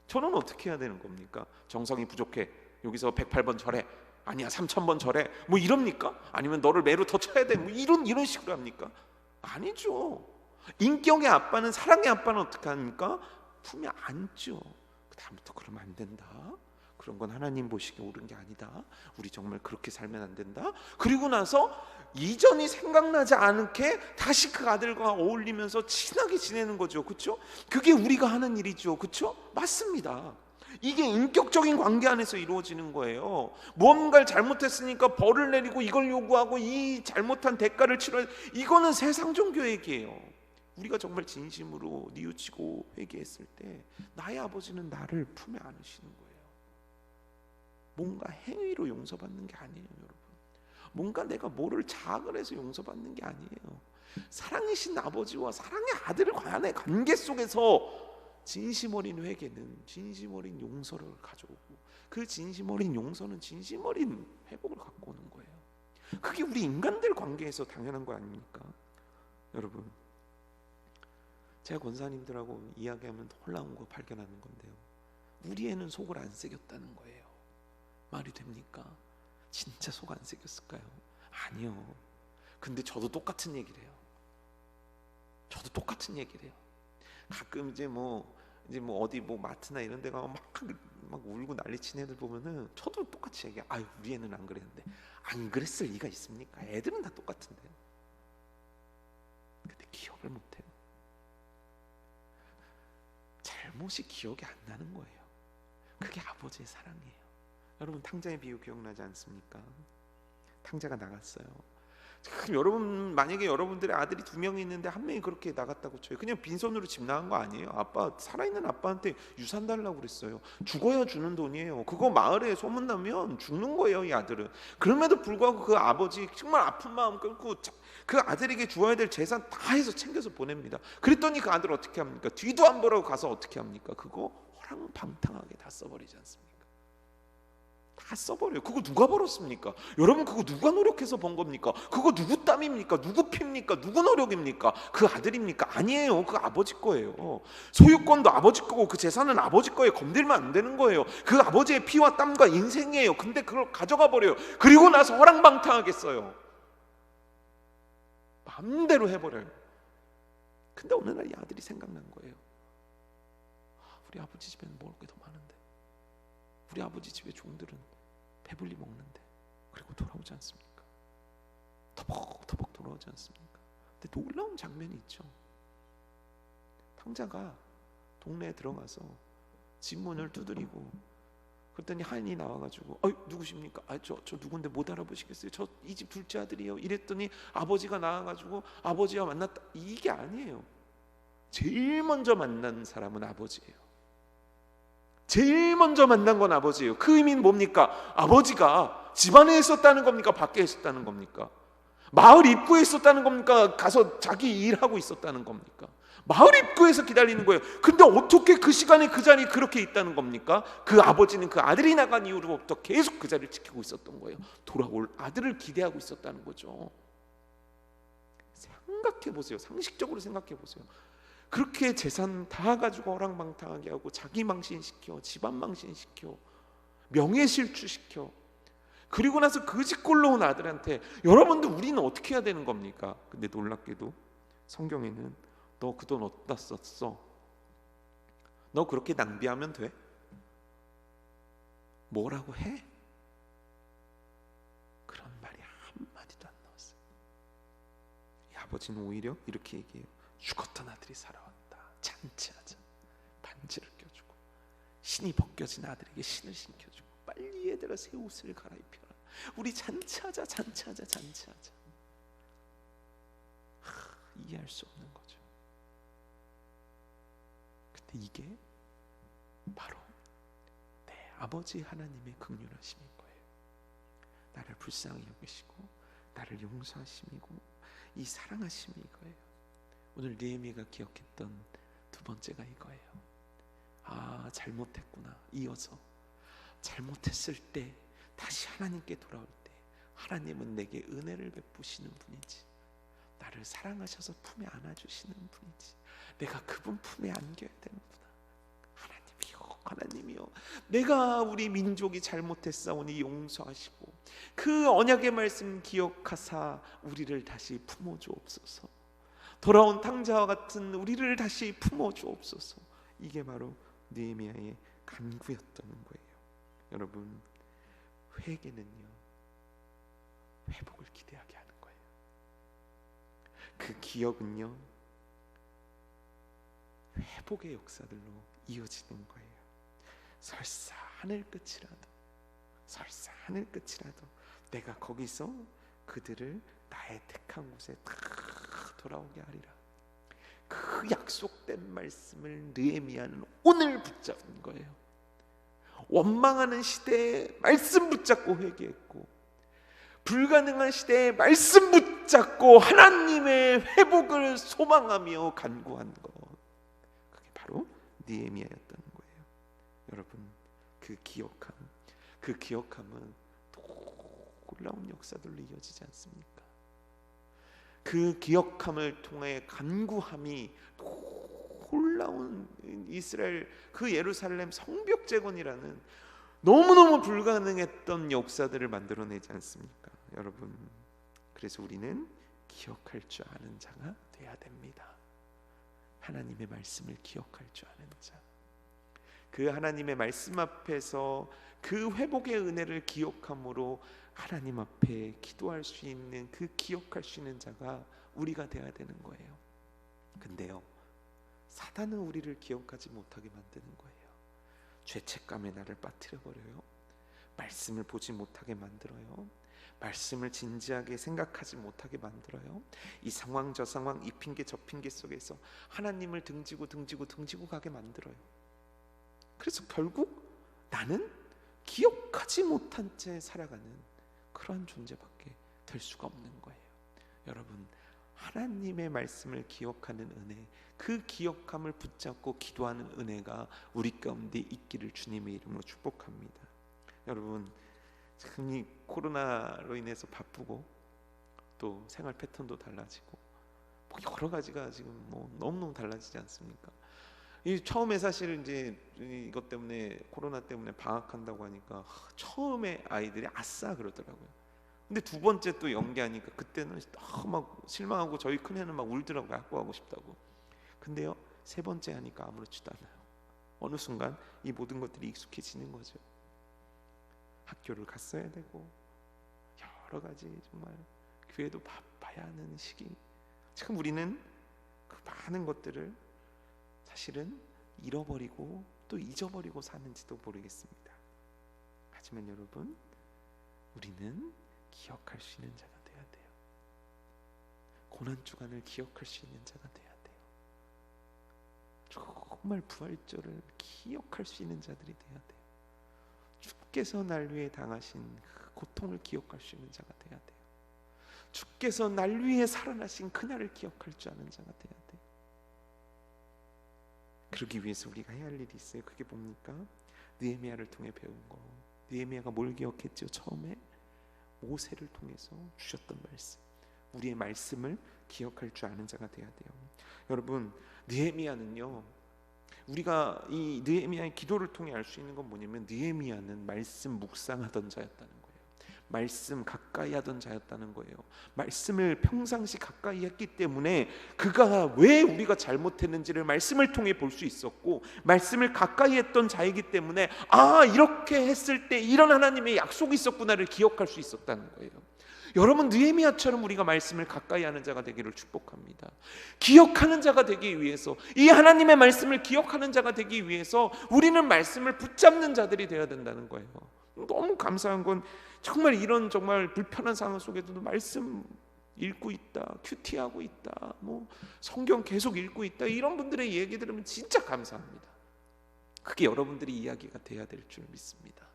저는 어떻게 해야 되는 겁니까? 정성이 부족해, 여기서 108번 절해, 아니야 3000번 절해, 뭐 이럽니까? 아니면 너를 매로 더 쳐야 돼, 뭐 이런 식으로 합니까? 아니죠. 인격의 아빠는, 사랑의 아빠는 어떻게 합니까? 품에 안죠. 다음부터 그러면 안 된다, 그런 건 하나님 보시기에 옳은 게 아니다, 우리 정말 그렇게 살면 안 된다. 그리고 나서 이전이 생각나지 않게 다시 그 아들과 어울리면서 친하게 지내는 거죠. 그렇죠? 그게 우리가 하는 일이죠. 그렇죠? 맞습니다. 이게 인격적인 관계 안에서 이루어지는 거예요. 무언가를 잘못했으니까 벌을 내리고 이걸 요구하고 이 잘못한 대가를 치러야, 이거는 세상 종교 얘기예요. 우리가 정말 진심으로 뉘우치고 회개했을 때 나의 아버지는 나를 품에 안으시는 거예요. 뭔가 행위로 용서받는 게 아니에요, 여러분. 뭔가 내가 뭐를 자학을 해서 용서받는 게 아니에요. 사랑이신 아버지와 사랑의 아들을 간의 관계 속에서 진심 어린 회개는 진심 어린 용서를 가져오고, 그 진심 어린 용서는 진심 어린 회복을 갖고 오는 거예요. 그게 우리 인간들 관계에서 당연한 거 아닙니까? 여러분, 제가 권사님들하고 이야기하면 놀라운 거 발견하는 건데요, 우리 애는 속을 안 새겼다는 거예요. 말이 됩니까? 진짜 속 안 새겼을까요? 아니요. 근데 저도 똑같은 얘기를 해요. 저도 똑같은 얘기를 해요. 가끔 이제 뭐 어디 뭐 마트나 이런 데 가면 막 울고 난리친 애들 보면은 저도 똑같이 얘기해요. 아유, 우리 애는 안 그랬는데. 안 그랬을 리가 있습니까? 애들은 다 똑같은데. 근데 기억을 못해요. 잘못이 기억이 안 나는 거예요. 그게 아버지의 사랑이에요. 여러분, 탕자의 비유 기억나지 않습니까? 탕자가 나갔어요. 참, 여러분 만약에 여러분들의 아들이 2명이 있는데 1명이 그렇게 나갔다고 쳐요. 그냥 빈손으로 집 나간 거 아니에요. 아빠, 살아있는 아빠한테 유산 달라고 그랬어요. 죽어야 주는 돈이에요. 그거 마을에 소문나면 죽는 거예요, 이 아들은. 그럼에도 불구하고 그 아버지 정말 아픈 마음 끌고 그 아들에게 주어야 될 재산 다 해서 챙겨서 보냅니다. 그랬더니 그 아들 어떻게 합니까? 뒤도 안 보라고 가서 어떻게 합니까? 그거 호랑방탕하게 다 써버리지 않습니까? 다 써버려요. 그거 누가 벌었습니까? 여러분, 그거 누가 노력해서 번 겁니까? 그거 누구 땀입니까? 누구 피입니까? 누구 노력입니까? 그 아들입니까? 아니에요. 그 아버지 거예요. 소유권도 아버지 거고 그 재산은 아버지 거예요. 건들면 안 되는 거예요. 그 아버지의 피와 땀과 인생이에요. 근데 그걸 가져가 버려요. 그리고 나서 허랑방탕하게 써요. 마음대로 해버려요. 근데 어느 날 이 아들이 생각난 거예요. 우리 아버지 집에는 먹을 게 더 많은데, 우리 아버지 집의 종들은 배불리 먹는데, 그리고 돌아오지 않습니까? 터벅터벅 돌아오지 않습니까? 근데 놀라운 장면이 있죠. 탕자가 동네에 들어가서 집 문을 두드리고, 그랬더니 하인이 나와가지고 누구십니까? 저 누군데 못 알아보시겠어요? 저 이 집 둘째 아들이에요. 이랬더니 아버지가 나와가지고 아버지와 만났다. 이게 아니에요. 제일 먼저 만난 사람은 아버지예요. 제일 먼저 만난 건 아버지예요. 그 의미는 뭡니까? 아버지가 집안에 있었다는 겁니까? 밖에 있었다는 겁니까? 마을 입구에 있었다는 겁니까? 가서 자기 일하고 있었다는 겁니까? 마을 입구에서 기다리는 거예요. 근데 어떻게 그 시간에 그 자리에 그렇게 있다는 겁니까? 그 아버지는 그 아들이 나간 이후로부터 계속 그 자리를 지키고 있었던 거예요. 돌아올 아들을 기대하고 있었다는 거죠. 생각해 보세요. 상식적으로 생각해 보세요. 그렇게 재산 다 가지고 허랑방탕하게 하고 자기 망신시켜, 집안 망신시켜, 명예실추시켜, 그리고 나서 그 집 꼴로 온 아들한테, 여러분들 우리는 어떻게 해야 되는 겁니까? 근데 놀랍게도 성경에는 너 그 돈 어디다 썼어? 너 그렇게 낭비하면 돼? 뭐라고 해? 그런 말이 한마디도 안 나왔어요. 이 아버지는 오히려 이렇게 얘기해요. 죽었던 아들이 살아왔다. 잔치하자. 반지를 껴주고, 신이 벗겨진 아들에게 신을 신겨주고, 빨리 얘들아 새 옷을 갈아입혀라. 우리 잔치하자, 잔치하자, 잔치하자. 이해할 수 없는 거죠. 근데 이게 바로 내 아버지 하나님의 긍휼하심인 거예요. 나를 불쌍히 여기시고 나를 용서하심이고 이 사랑하심이 이거예요. 오늘 느헤미야가 기억했던 두 번째가 이거예요. 아, 잘못했구나. 이어서 잘못했을 때 다시 하나님께 돌아올 때 하나님은 내게 은혜를 베푸시는 분이지, 나를 사랑하셔서 품에 안아주시는 분이지, 내가 그분 품에 안겨야 되는구나. 하나님이요, 하나님이요, 내가 우리 민족이 잘못했사오니 용서하시고 그 언약의 말씀 기억하사 우리를 다시 품어주옵소서. 돌아온 탕자와 같은 우리를 다시 품어주옵소서. 이게 바로 느헤미야의 간구였다는 거예요. 여러분, 회개는요, 회복을 기대하게 하는 거예요. 그 기억은요, 회복의 역사들로 이어지는 거예요. 설사 하늘 끝이라도 내가 거기서 그들을 나의 택한 곳에 다 돌아오게 하리라. 그 약속된 말씀을 느헤미야는 오늘 붙잡은 거예요. 원망하는 시대에 말씀 붙잡고 회개했고, 불가능한 시대에 말씀 붙잡고 하나님의 회복을 소망하며 간구한 것, 그게 바로 느헤미야였다는 거예요. 여러분, 그 기억함은 놀라운 역사들로 이어지지 않습니까? 그 기억함을 통해 간구함이 놀라운 이스라엘 그 예루살렘 성벽 재건이라는 너무너무 불가능했던 역사들을 만들어내지 않습니까? 여러분, 그래서 우리는 기억할 줄 아는 자가 돼야 됩니다. 하나님의 말씀을 기억할 줄 아는 자, 그 하나님의 말씀 앞에서 그 회복의 은혜를 기억함으로 하나님 앞에 기도할 수 있는, 그 기억할 수 있는 자가 우리가 돼야 되는 거예요. 근데요, 사단은 우리를 기억하지 못하게 만드는 거예요. 죄책감에 나를 빠뜨려 버려요. 말씀을 보지 못하게 만들어요. 말씀을 진지하게 생각하지 못하게 만들어요. 이 상황 저 상황, 이 핑계 저 핑계 속에서 하나님을 등지고 가게 만들어요. 그래서 결국 나는 기억하지 못한 채 살아가는 그러한 존재밖에 될 수가 없는 거예요. 여러분, 하나님의 말씀을 기억하는 은혜, 그 기억함을 붙잡고 기도하는 은혜가 우리 가운데 있기를 주님의 이름으로 축복합니다. 여러분, 참 이 코로나로 인해서 바쁘고 또 생활 패턴도 달라지고 뭐 여러 가지가 지금 뭐 너무너무 달라지지 않습니까? 이 처음에 사실 이제 이것 때문에, 코로나 때문에 방학한다고 하니까 처음에 아이들이 아싸 그러더라고요. 근데 두 번째 또 연기하니까 그때는 막 실망하고, 저희 큰애는 막 울더라고요. 학교 가고 싶다고. 근데요, 세 번째 하니까 아무렇지도 않아요. 어느 순간 이 모든 것들이 익숙해지는 거죠. 학교를 갔어야 되고 여러 가지 정말 교회도 바빠야 하는 시기. 참 우리는 그 많은 것들을 사실은 잃어버리고 또 잊어버리고 사는지도 모르겠습니다. 하지만 여러분, 우리는 기억할 수 있는 자가 돼야 돼요. 고난 주간을 기억할 수 있는 자가 돼야 돼요. 정말 부활절을 기억할 수 있는 자들이 돼야 돼요. 주께서 날 위해 당하신 그 고통을 기억할 수 있는 자가 돼야 돼요. 주께서 날 위해 살아나신 그날을 기억할 줄 아는 자가 돼야 돼요. 그러기 위해서 우리가 해야 할 일이 있어요. 그게 뭡니까? 느헤미야를 통해 배운 거. 느헤미야가 뭘 기억했죠? 처음에 모세를 통해서 주셨던 말씀, 우리의 말씀을 기억할 줄 아는 자가 돼야 돼요. 여러분, 느헤미야는요, 우리가 이 느헤미야의 기도를 통해 알 수 있는 건 뭐냐면, 느헤미야는 말씀 묵상하던 자였다는 거예요. 말씀 가까이 하던 자였다는 거예요. 말씀을 평상시 가까이 했기 때문에 그가 왜 우리가 잘못했는지를 말씀을 통해 볼 수 있었고, 말씀을 가까이 했던 자이기 때문에 이렇게 했을 때 이런 하나님의 약속이 있었구나를 기억할 수 있었다는 거예요. 여러분, 느헤미야처럼 우리가 말씀을 가까이 하는 자가 되기를 축복합니다. 기억하는 자가 되기 위해서, 이 하나님의 말씀을 기억하는 자가 되기 위해서 우리는 말씀을 붙잡는 자들이 되어야 된다는 거예요. 너무 감사한 건 정말 이런 정말 불편한 상황 속에서도 말씀 읽고 있다, 큐티하고 있다, 뭐 성경 계속 읽고 있다, 이런 분들의 얘기 들으면 진짜 감사합니다. 그게 여러분들이 이야기가 돼야 될 줄 믿습니다.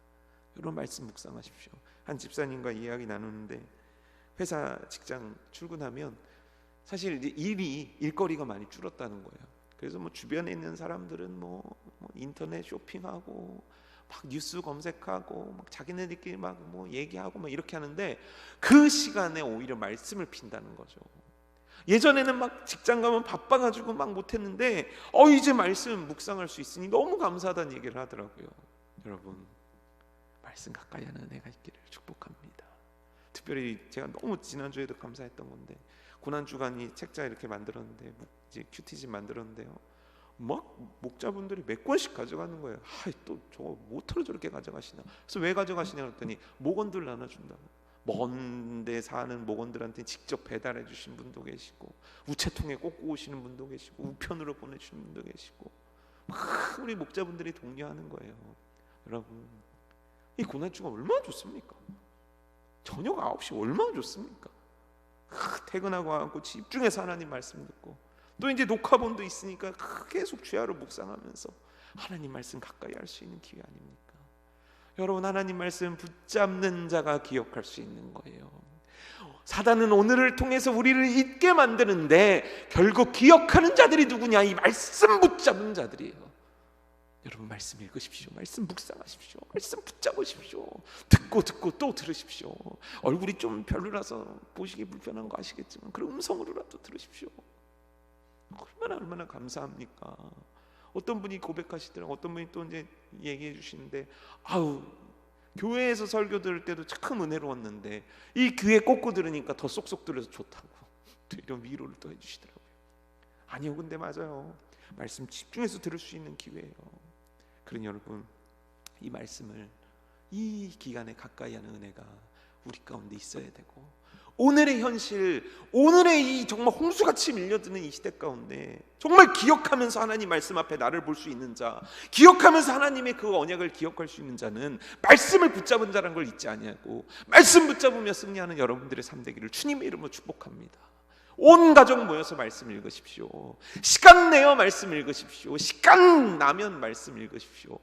여러분, 말씀 묵상하십시오. 한 집사님과 이야기 나누는데, 회사 직장 출근하면 사실 이제 일거리가 많이 줄었다는 거예요. 그래서 뭐 주변에 있는 사람들은 뭐 인터넷 쇼핑하고 막 뉴스 검색하고 막 자기네들끼리 막 뭐 얘기하고 막 이렇게 하는데, 그 시간에 오히려 말씀을 핀다는 거죠. 예전에는 막 직장 가면 바빠가지고 막 못했는데 이제 말씀 묵상할 수 있으니 너무 감사하다는 얘기를 하더라고요. 여러분, 말씀 가까이 하는 은혜가 있기를 축복합니다. 특별히 제가 너무 지난주에도 감사했던 건데, 고난주간이 책자 이렇게 만들었는데, 이제 큐티집 만들었는데요, 막 목자분들이 몇 권씩 가져가는 거예요. 또 저거 뭐터로 저렇게 가져가시나. 그래서 왜 가져가시냐 그랬더니 목원들 나눠준다고. 먼데 사는 목원들한테 직접 배달해 주신 분도 계시고, 우체통에 꽂고 오시는 분도 계시고, 우편으로 보내주시는 분도 계시고, 막 우리 목자분들이 독려하는 거예요. 여러분, 이 고난주가 얼마나 좋습니까? 저녁 9시 얼마나 좋습니까? 퇴근하고 와서 집중해서 하나님 말씀 듣고, 또 이제 녹화본도 있으니까 계속 주야로 묵상하면서 하나님 말씀 가까이 할 수 있는 기회 아닙니까? 여러분, 하나님 말씀 붙잡는 자가 기억할 수 있는 거예요. 사단은 오늘을 통해서 우리를 잊게 만드는데, 결국 기억하는 자들이 누구냐? 이 말씀 붙잡는 자들이에요. 여러분, 말씀 읽으십시오. 말씀 묵상하십시오. 말씀 붙잡으십시오. 듣고 또 들으십시오. 얼굴이 좀 별로라서 보시기 불편한 거 아시겠지만, 그런 음성으로라도 들으십시오. 얼마나 감사합니까? 어떤 분이 고백하시더라고요. 어떤 분이 또 이제 얘기해 주시는데, 교회에서 설교 들을 때도 참 은혜로웠는데 이 귀에 꽂고 들으니까 더 쏙쏙 들어서 좋다고, 또 이런 위로를 또 해주시더라고요. 아니요, 근데 맞아요. 말씀 집중해서 들을 수 있는 기회예요. 그러니 여러분, 이 말씀을 이 기간에 가까이 하는 은혜가 우리 가운데 있어야 되고, 오늘의 현실, 오늘의 이 정말 홍수같이 밀려드는 이 시대 가운데 정말 기억하면서 하나님 말씀 앞에 나를 볼 수 있는 자, 기억하면서 하나님의 그 언약을 기억할 수 있는 자는 말씀을 붙잡은 자라는 걸 잊지 아니하고 말씀 붙잡으며 승리하는 여러분들의 삶 되기를 주님의 이름으로 축복합니다. 온 가족 모여서 말씀 읽으십시오. 시간 내어 말씀 읽으십시오. 시간 나면 말씀 읽으십시오.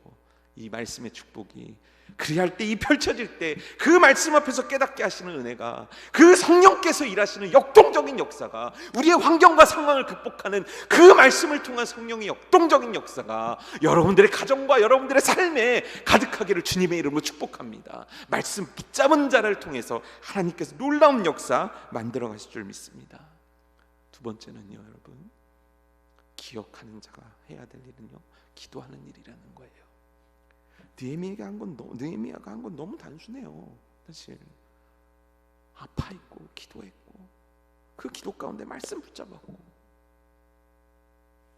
이 말씀의 축복이 그리할 때, 이 펼쳐질 때 그 말씀 앞에서 깨닫게 하시는 은혜가, 그 성령께서 일하시는 역동적인 역사가, 우리의 환경과 상황을 극복하는 그 말씀을 통한 성령의 역동적인 역사가 여러분들의 가정과 여러분들의 삶에 가득하기를 주님의 이름으로 축복합니다. 말씀 붙잡은 자를 통해서 하나님께서 놀라운 역사 만들어 가실 줄 믿습니다. 두 번째는요, 여러분, 기억하는 자가 해야 될 일은요, 기도하는 일이라는 거예요. 느헤미야가 한 건 너무 단순해요. 사실 아파했고 기도했고 그 기도 가운데 말씀 붙잡았고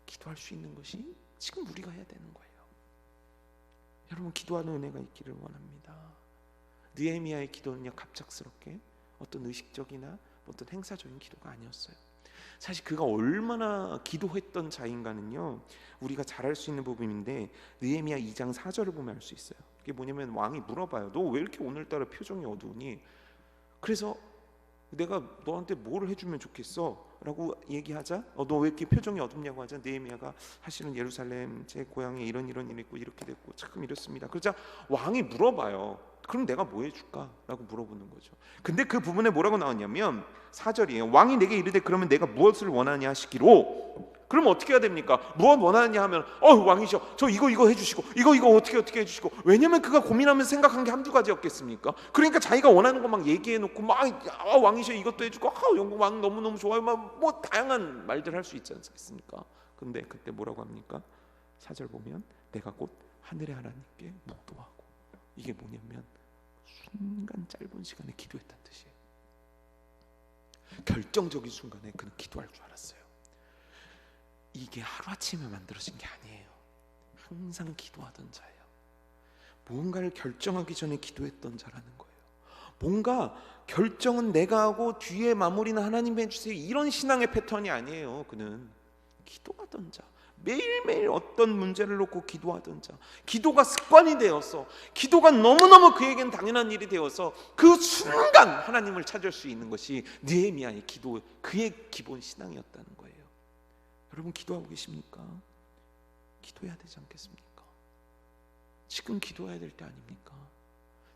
기도할 수 있는 것이 지금 우리가 해야 되는 거예요. 여러분, 기도하는 은혜가 있기를 원합니다. 느헤미야의 기도는요, 갑작스럽게 어떤 의식적이나 어떤 행사적인 기도가 아니었어요. 사실 그가 얼마나 기도했던 자인가는요, 우리가 잘 알 수 있는 부분인데 느헤미야 2장 4절을 보면 알 수 있어요. 그게 뭐냐면 왕이 물어봐요. 너 왜 이렇게 오늘따라 표정이 어두우니? 그래서 내가 너한테 뭘 해주면 좋겠어? 라고 얘기하자, 너 왜 이렇게 표정이 어둡냐고 하자, 느헤미야가 사실은 예루살렘 제 고향에 이런 일이 있고 이렇게 됐고 참 이렇습니다. 그러자 왕이 물어봐요. 그럼 내가 뭐 해줄까? 라고 물어보는 거죠. 근데 그 부분에 뭐라고 나왔냐면 4절이에요. 왕이 내게 이르되 그러면 내가 무엇을 원하냐 하시기로, 그럼 어떻게 해야 됩니까? 무엇 원하느냐 하면 왕이셔, 저 이거 해주시고 이거 어떻게 해주시고. 왜냐면 그가 고민하면서 생각한 게 한두 가지였겠습니까? 그러니까 자기가 원하는 거 막 얘기해놓고 막 왕이셔 이것도 해주고 왕 너무너무 좋아요 막 뭐 다양한 말들 할 수 있지 않겠습니까? 근데 그때 뭐라고 합니까? 4절 보면 내가 곧 하늘의 하나님께 묵도하고, 이게 뭐냐면 순간 짧은 시간에 기도했다는 뜻이에요. 결정적인 순간에 그는 기도할 줄 알았어요. 이게 하루아침에 만들어진 게 아니에요. 항상 기도하던 자예요. 무언가를 결정하기 전에 기도했던 자라는 거예요. 뭔가 결정은 내가 하고 뒤에 마무리는 하나님이 해주세요, 이런 신앙의 패턴이 아니에요. 그는 기도하던 자, 매일매일 어떤 문제를 놓고 기도하던 자, 기도가 습관이 되어서, 기도가 너무너무 그에겐 당연한 일이 되어서 그 순간 하나님을 찾을 수 있는 것이 느헤미야의 기도, 그의 기본 신앙이었다는 거예요. 여러분, 기도하고 계십니까? 기도해야 되지 않겠습니까? 지금 기도해야 될 때 아닙니까?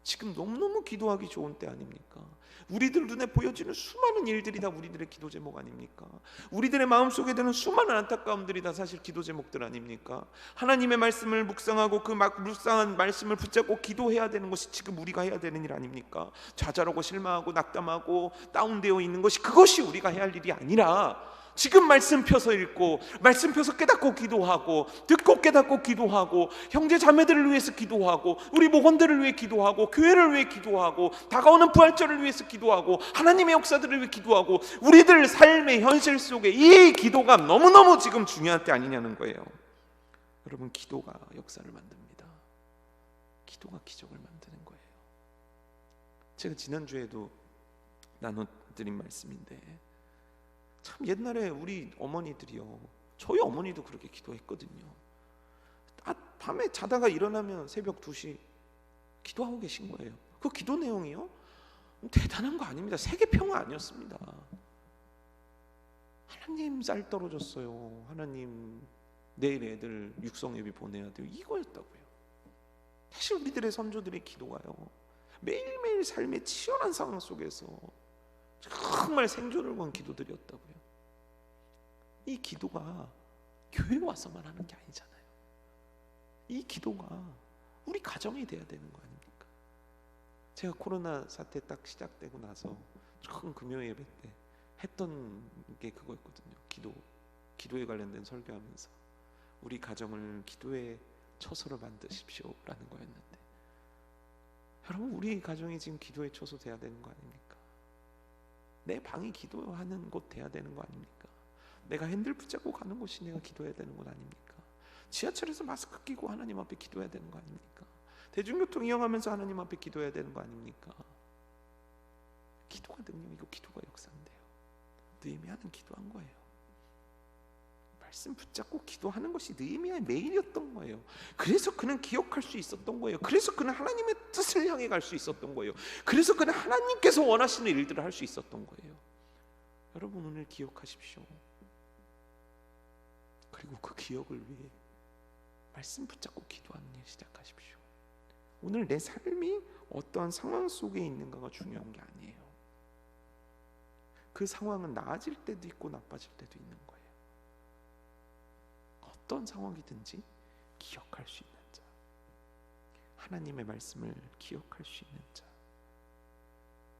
지금 너무너무 기도하기 좋은 때 아닙니까? 우리들 눈에 보여지는 수많은 일들이 다 우리들의 기도 제목 아닙니까? 우리들의 마음속에 드는 수많은 안타까움들이 다 사실 기도 제목들 아닙니까? 하나님의 말씀을 묵상하고 그 묵상한 말씀을 붙잡고 기도해야 되는 것이 지금 우리가 해야 되는 일 아닙니까? 좌절하고 실망하고 낙담하고 다운되어 있는 것이, 그것이 우리가 해야 할 일이 아니라 지금 말씀 펴서 읽고 말씀 펴서 깨닫고 기도하고 듣고 깨닫고 기도하고 형제 자매들을 위해서 기도하고 우리 목원들을 위해 기도하고 교회를 위해 기도하고 다가오는 부활절을 위해서 기도하고 하나님의 역사들을 위해 기도하고 우리들 삶의 현실 속에 이 기도가 너무너무 지금 중요한 때 아니냐는 거예요. 여러분, 기도가 역사를 만듭니다. 기도가 기적을 만드는 거예요. 제가 지난주에도 나눠드린 말씀인데, 참 옛날에 우리 어머니들이요, 저희 어머니도 그렇게 기도했거든요. 밤에 자다가 일어나면 새벽 2시 기도하고 계신 거예요. 그 기도 내용이요, 대단한 거 아닙니다. 세계 평화 아니었습니다. 하나님 쌀 떨어졌어요, 하나님 내일 애들 육성예비 보내야 돼요, 이거였다고요. 사실 우리들의 선조들의 기도가요, 매일매일 삶의 치열한 상황 속에서 정말 생존을 건 기도들이었다고요. 이 기도가 교회 와서만 하는 게 아니잖아요. 이 기도가 우리 가정이 돼야 되는 거 아닙니까? 제가 코로나 사태 딱 시작되고 나서 처음 금요 예배 때 했던 게 그거였거든요. 기도에 관련된 설교하면서 우리 가정을 기도의 처소로 만드십시오라는 거였는데, 여러분, 우리 가정이 지금 기도의 처소 돼야 되는 거 아닙니까? 내 방이 기도하는 곳 돼야 되는 거 아닙니까? 내가 핸들 붙잡고 가는 곳이 내가 기도해야 되는 것 아닙니까? 지하철에서 마스크 끼고 하나님 앞에 기도해야 되는 거 아닙니까? 대중교통 이용하면서 하나님 앞에 기도해야 되는 거 아닙니까? 기도가 능력이고 기도가 역사인데요. 느헤미야는 기도한 거예요. 말씀 붙잡고 기도하는 것이 느헤미야의 매일이었던 거예요. 그래서 그는 기억할 수 있었던 거예요. 그래서 그는 하나님의 뜻을 향해 갈 수 있었던 거예요. 그래서 그는 하나님께서 원하시는 일들을 할 수 있었던 거예요. 여러분 오늘 기억하십시오. 그리고 그 기억을 위해 말씀 붙잡고 기도하는 일 시작하십시오. 오늘 내 삶이 어떠한 상황 속에 있는가가 중요한 게 아니에요. 그 상황은 나아질 때도 있고 나빠질 때도 있는 거예요. 어떤 상황이든지 기억할 수 있는 자, 하나님의 말씀을 기억할 수 있는 자,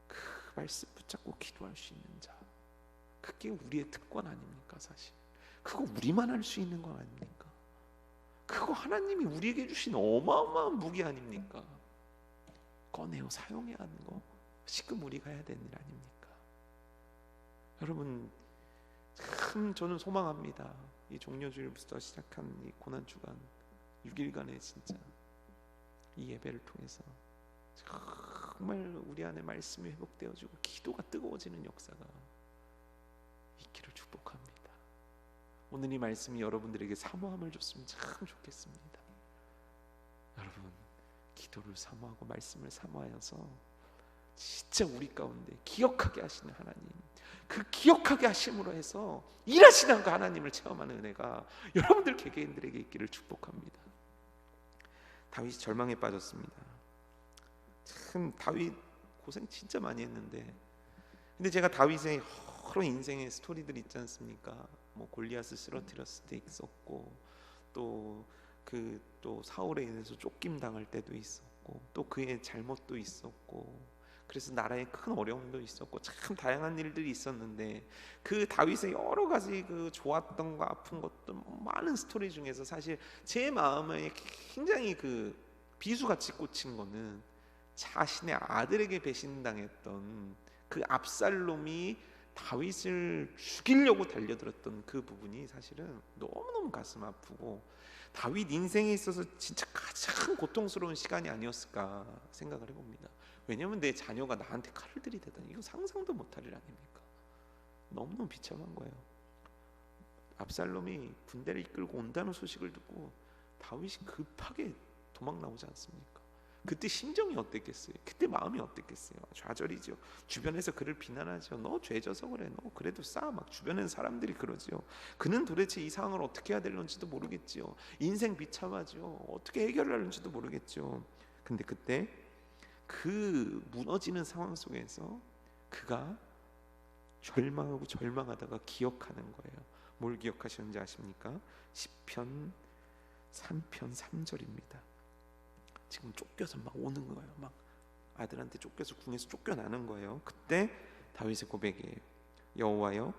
그 말씀 붙잡고 기도할 수 있는 자, 그게 우리의 특권 아닙니까? 사실 그거 우리만 할 수 있는 거 아닙니까? 그거 하나님이 우리에게 주신 어마어마한 무기 아닙니까? 꺼내어 사용해야 하는 거 지금 우리가 해야 되는 일 아닙니까? 여러분 참 저는 소망합니다. 이 종려주일부터 시작한 이 고난주간 6일간의 진짜 이 예배를 통해서 정말 우리 안에 말씀이 회복되어지고 기도가 뜨거워지는 역사가 있기를 축복합니다. 오늘 이 말씀이 여러분들에게 사모함을 줬으면 참 좋겠습니다. 여러분 기도를 사모하고 말씀을 사모하여서 진짜 우리 가운데 기억하게 하시는 하나님, 그 기억하게 하심으로 해서 일하시는 그 하나님을 체험하는 은혜가 여러분들 개개인들에게 있기를 축복합니다. 다윗이 절망에 빠졌습니다. 참 다윗 고생 진짜 많이 했는데, 근데 제가 다윗의 여러 인생의 스토리들 있지 않습니까? 뭐 골리앗을 쓰러뜨렸을 때 있었고, 또 사울에 인해서 쫓김 당할 때도 있었고, 또 그의 잘못도 있었고, 그래서 나라에 큰 어려움도 있었고, 참 다양한 일들이 있었는데, 그 다윗의 여러 가지 그 좋았던 거 아픈 것도 많은 스토리 중에서 사실 제 마음에 굉장히 그 비수같이 꽂힌 거는 자신의 아들에게 배신당했던 그 압살롬이 다윗을 죽이려고 달려들었던 그 부분이 사실은 너무너무 가슴 아프고, 다윗 인생에 있어서 진짜 가장 고통스러운 시간이 아니었을까 생각을 해봅니다. 왜냐하면 내 자녀가 나한테 칼을 들이대다니, 이거 상상도 못할 일 아닙니까? 너무너무 비참한 거예요. 압살롬이 군대를 이끌고 온다는 소식을 듣고 다윗이 급하게 도망 나오지 않습니까? 그때 심정이 어땠겠어요? 그때 마음이 어땠겠어요? 좌절이죠. 주변에서 그를 비난하죠. 너 죄져서 그래. 너 그래도 싸. 막 주변에 사람들이 그러죠. 그는 도대체 이 상황을 어떻게 해야 되는지도 모르겠죠. 인생 비참하죠. 어떻게 해결하는지도 모르겠죠. 근데 그때 그 무너지는 상황 속에서 그가 절망하고 절망하다가 기억하는 거예요. 뭘 기억하셨는지 아십니까? 시편 3편 3절입니다. 지금 쫓겨서 막 오는 거예요. 막 아들한테 쫓겨서 궁에서 쫓겨나는 거예요. 그때 다윗의 고백이에요. 여호와여,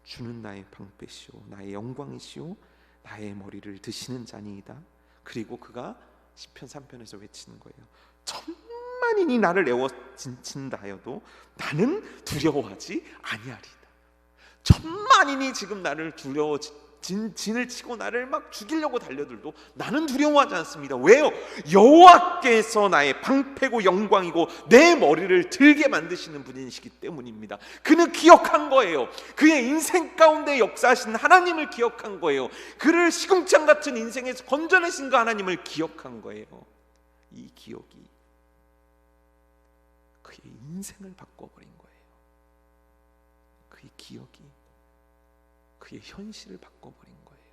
주는 나의 방패시오, 나의 영광이시오, 나의 머리를 드시는 자니이다. 그리고 그가 시편 3편에서 외치는 거예요. 천만인이 나를 에워 진친다 하여도 나는 두려워하지 아니하리다. 천만인이 지금 나를 두려워 진을 치고 나를 막 죽이려고 달려들도 나는 두려워하지 않습니다. 왜요? 여호와께서 나의 방패고 영광이고 내 머리를 들게 만드시는 분이시기 때문입니다. 그는 기억한 거예요. 그의 인생 가운데 역사하신 하나님을 기억한 거예요. 그를 시궁창 같은 인생에서 건져내신 그 하나님을 기억한 거예요. 이 기억이 그의 인생을 바꿔버린 거예요. 그의 기억이 그의 현실을 바꿔버린 거예요.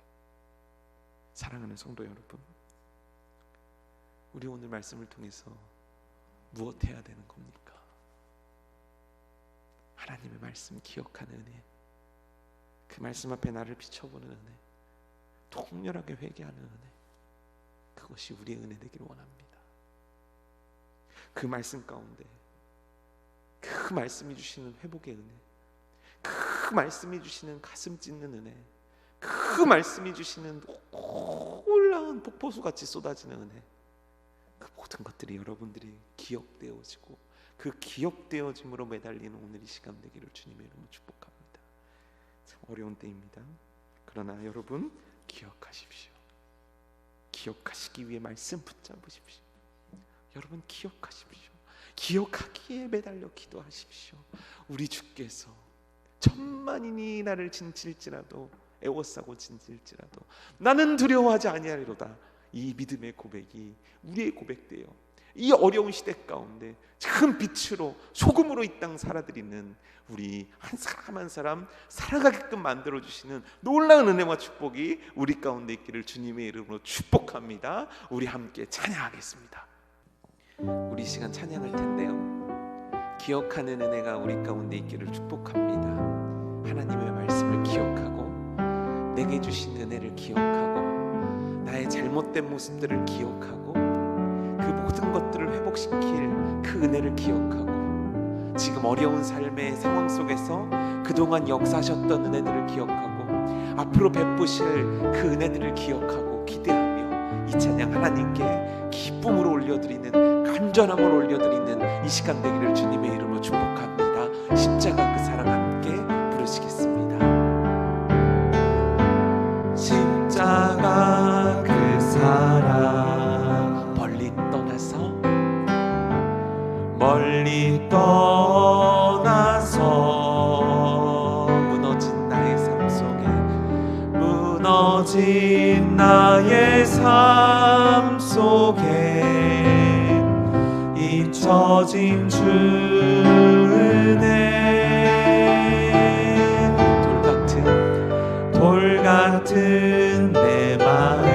사랑하는 성도 여러분, 우리 오늘 말씀을 통해서 무엇 해야 되는 겁니까? 하나님의 말씀 기억하는 은혜, 그 말씀 앞에 나를 비춰보는 은혜, 통렬하게 회개하는 은혜, 그것이 우리의 은혜 되기를 원합니다. 그 말씀 가운데 그 말씀이 주시는 회복의 은혜, 그 말씀이 주시는 가슴 찢는 은혜, 그 말씀이 주시는 놀라운 폭포수같이 쏟아지는 은혜, 그 모든 것들이 여러분들이 기억되어지고 그 기억되어짐으로 매달리는 오늘 이 시간 되기를 주님의 이름으로 축복합니다. 참 어려운 때입니다. 그러나 여러분 기억하십시오. 기억하시기 위해 말씀 붙잡으십시오. 여러분 기억하십시오. 기억하기에 매달려 기도하십시오. 우리 주께서 천만인이 나를 진칠지라도 애워싸고 진칠지라도 나는 두려워하지 아니하리로다. 이 믿음의 고백이 우리의 고백되어 이 어려운 시대 가운데 큰 빛으로 소금으로 이 땅 살아드리는 우리 한 사람 한 사람 살아가게끔 만들어주시는 놀라운 은혜와 축복이 우리 가운데 있기를 주님의 이름으로 축복합니다. 우리 함께 찬양하겠습니다. 우리 시간 찬양할 텐데요, 기억하는 은혜가 우리 가운데 있기를 축복합니다. 하나님의 말씀을 기억하고 내게 주신 은혜를 기억하고 나의 잘못된 모습들을 기억하고 그 모든 것들을 회복시킬 그 은혜를 기억하고 지금 어려운 삶의 상황 속에서 그동안 역사하셨던 은혜들을 기억하고 앞으로 베푸실 그 은혜들을 기억하고 기대하며 이 찬양 하나님께 기쁨으로 올려드리는, 간절함으로 올려드리는 이 시간 되기를 주님의 이름으로 축복합니다. 십자가 그 사랑 함께 부르시겠습니다. 십자가 그 사랑 멀리 떠나서 무너진 나의 삶 속에 무너진 나의 삶 속에 잊혀진 주 은혜 돌 같은 내 마음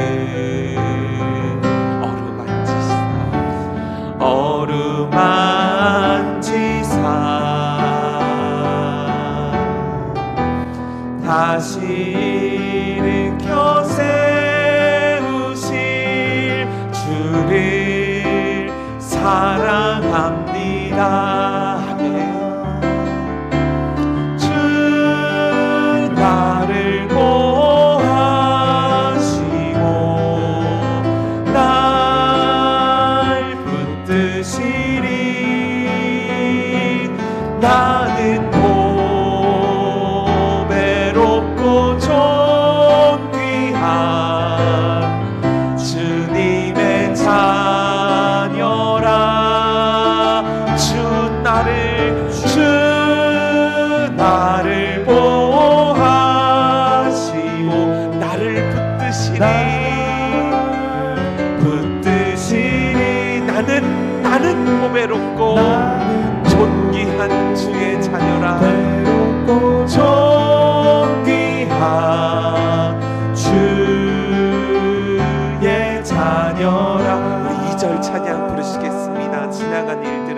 어루만지사 다시 일으켜 세우실 주를 사랑합니다. 주 나를 보호하시고 날 붙드시리. 나는 보배롭고 존귀한 주님의 자녀라. 주 나를 보호하시고 나를 붙드시니 나는 보배롭고 존귀한 주의 자녀라. 존귀한 주의 자녀라. 우리 2절 찬양 부르시겠습니다. 지나간 일들을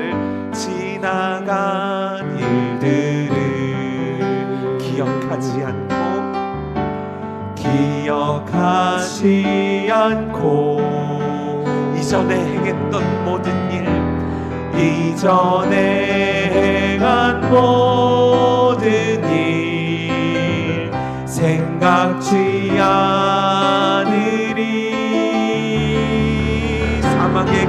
기억하지 않고 이전에 행했던 모든 일, 이전에 행한 모든 일 생각지 않으리. 사막의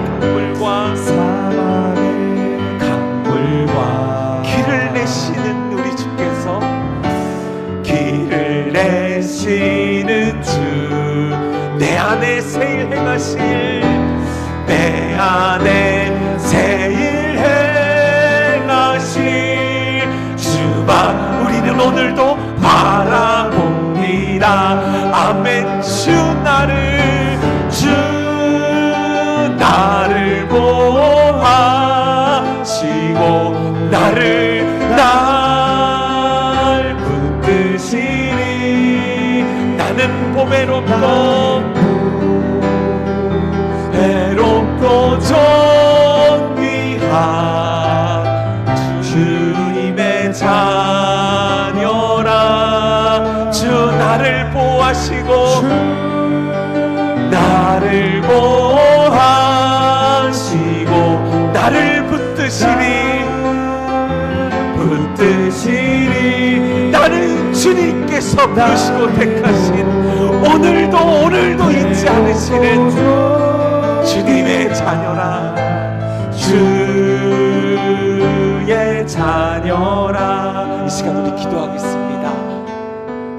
강물과 길을 내시는 우리 주께서, 길을 내시는 주, 내 안에 새일 행하실, 내 안에 새일 행하실 주만 우리는 오늘도 바라봅니다. 아멘. 주 나를 보호하시고 날 붙드시니. 나는 배롭고 존귀한 주님의 자녀라. 주 나를 보호하시고 나를 붙드시니. 나는 주님께서 부르시고 택하신, 오늘도 잊지 않으시는 주님의 자녀라. 주의 자녀라. 이 시간 우리 기도하겠습니다.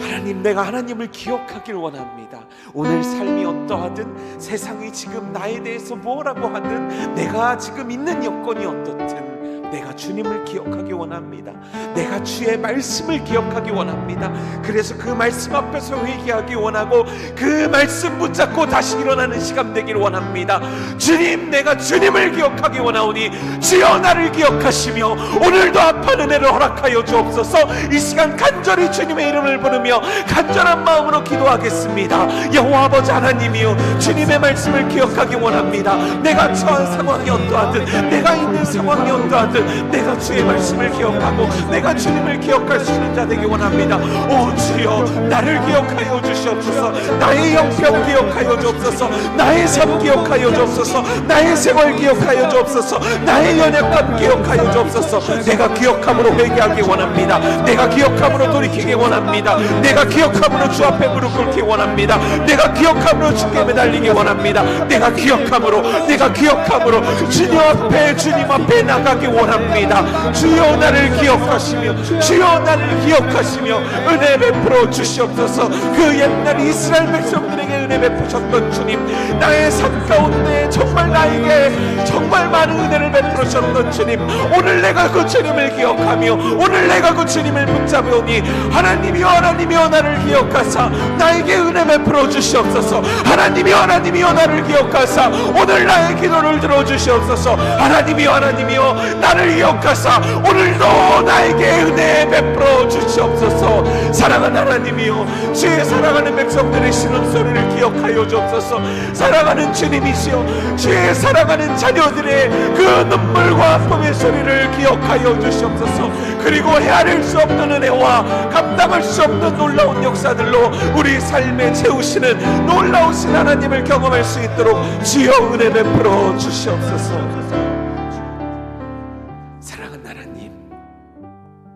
하나님, 주님, 내가 하나님을 기억하길 원합니다. 오늘 삶이 어떠하든, 세상이 지금 나에 대해서 뭐라고 하든, 내가 지금 있는 여건이 어떻든 내가 주님을 기억하기 원합니다. 내가 주의 말씀을 기억하기 원합니다. 그래서 그 말씀 앞에서 회개하기 원하고, 그 말씀 붙잡고 다시 일어나는 시간 되길 원합니다. 주님, 내가 주님을 기억하기 원하오니 주여 나를 기억하시며 오늘도 합한 은혜를 허락하여 주옵소서. 이 시간 간절히 주님의 이름을 부르며 간절한 마음으로 기도하겠습니다. 여호와 아버지 하나님이여, 주님의 말씀을 기억하기 원합니다. 내가 처한 상황이 어떠하든, 내가 있는 상황이 어떠하든 내가 주의 말씀을 기억하고 내가 주님을 기억할 수 있는 자 되기 원합니다. 오 주여, 나를 기억하여 주시옵소서. 나의 형편 기억하여 주옵소서. 나의 삶 기억하여 주옵소서. 나의 생활 기억하여 주옵소서. 나의 연약함 기억하여 주옵소서. 내가 기억함으로 회개하기 원합니다. 내가 기억함으로 돌이키기 원합니다. 내가 기억함으로 주 앞에 무릎 꿇기 원합니다. 내가 기억함으로 주께 매달리기 원합니다. 내가 기억함으로 주님 앞에 나가기 원합니다. 주여 나를 기억하시며, 주여 나를 기억하시며 은혜 베풀어 주시옵소서. 그 옛날 이스라엘 백성들에게 은혜 베푸셨던 주님, 나의 삶 가운데 정말 나에게 정말 많은 은혜를 베풀으셨던 주님, 오늘 내가 그 주님을 기억하며 오늘 내가 그 주님을 붙잡으니 하나님이여 나를 기억하사 나에게 은혜 베풀어 주시옵소서. 하나님이여 나를 기억하사 오늘 나의 기도를 들어주시옵소서. 하나님이여 나를 기억하사 오늘도 나에게 은혜 베풀어 주시옵소서. 사랑하는 하나님이여, 주의 사랑하는 백성들의 신음소리를 기억하여 주옵소서. 사랑하는 주님이시여, 주의 사랑하는 자녀들의 그 눈물과 아픔의 소리를 기억하여 주시옵소서. 그리고 헤아릴 수 없는 은혜와 감당할 수 없는 놀라운 역사들로 우리 삶에 채우시는 놀라우신 하나님을 경험할 수 있도록 주여 은혜 베풀어 주시옵소서. 사랑하는 하나님,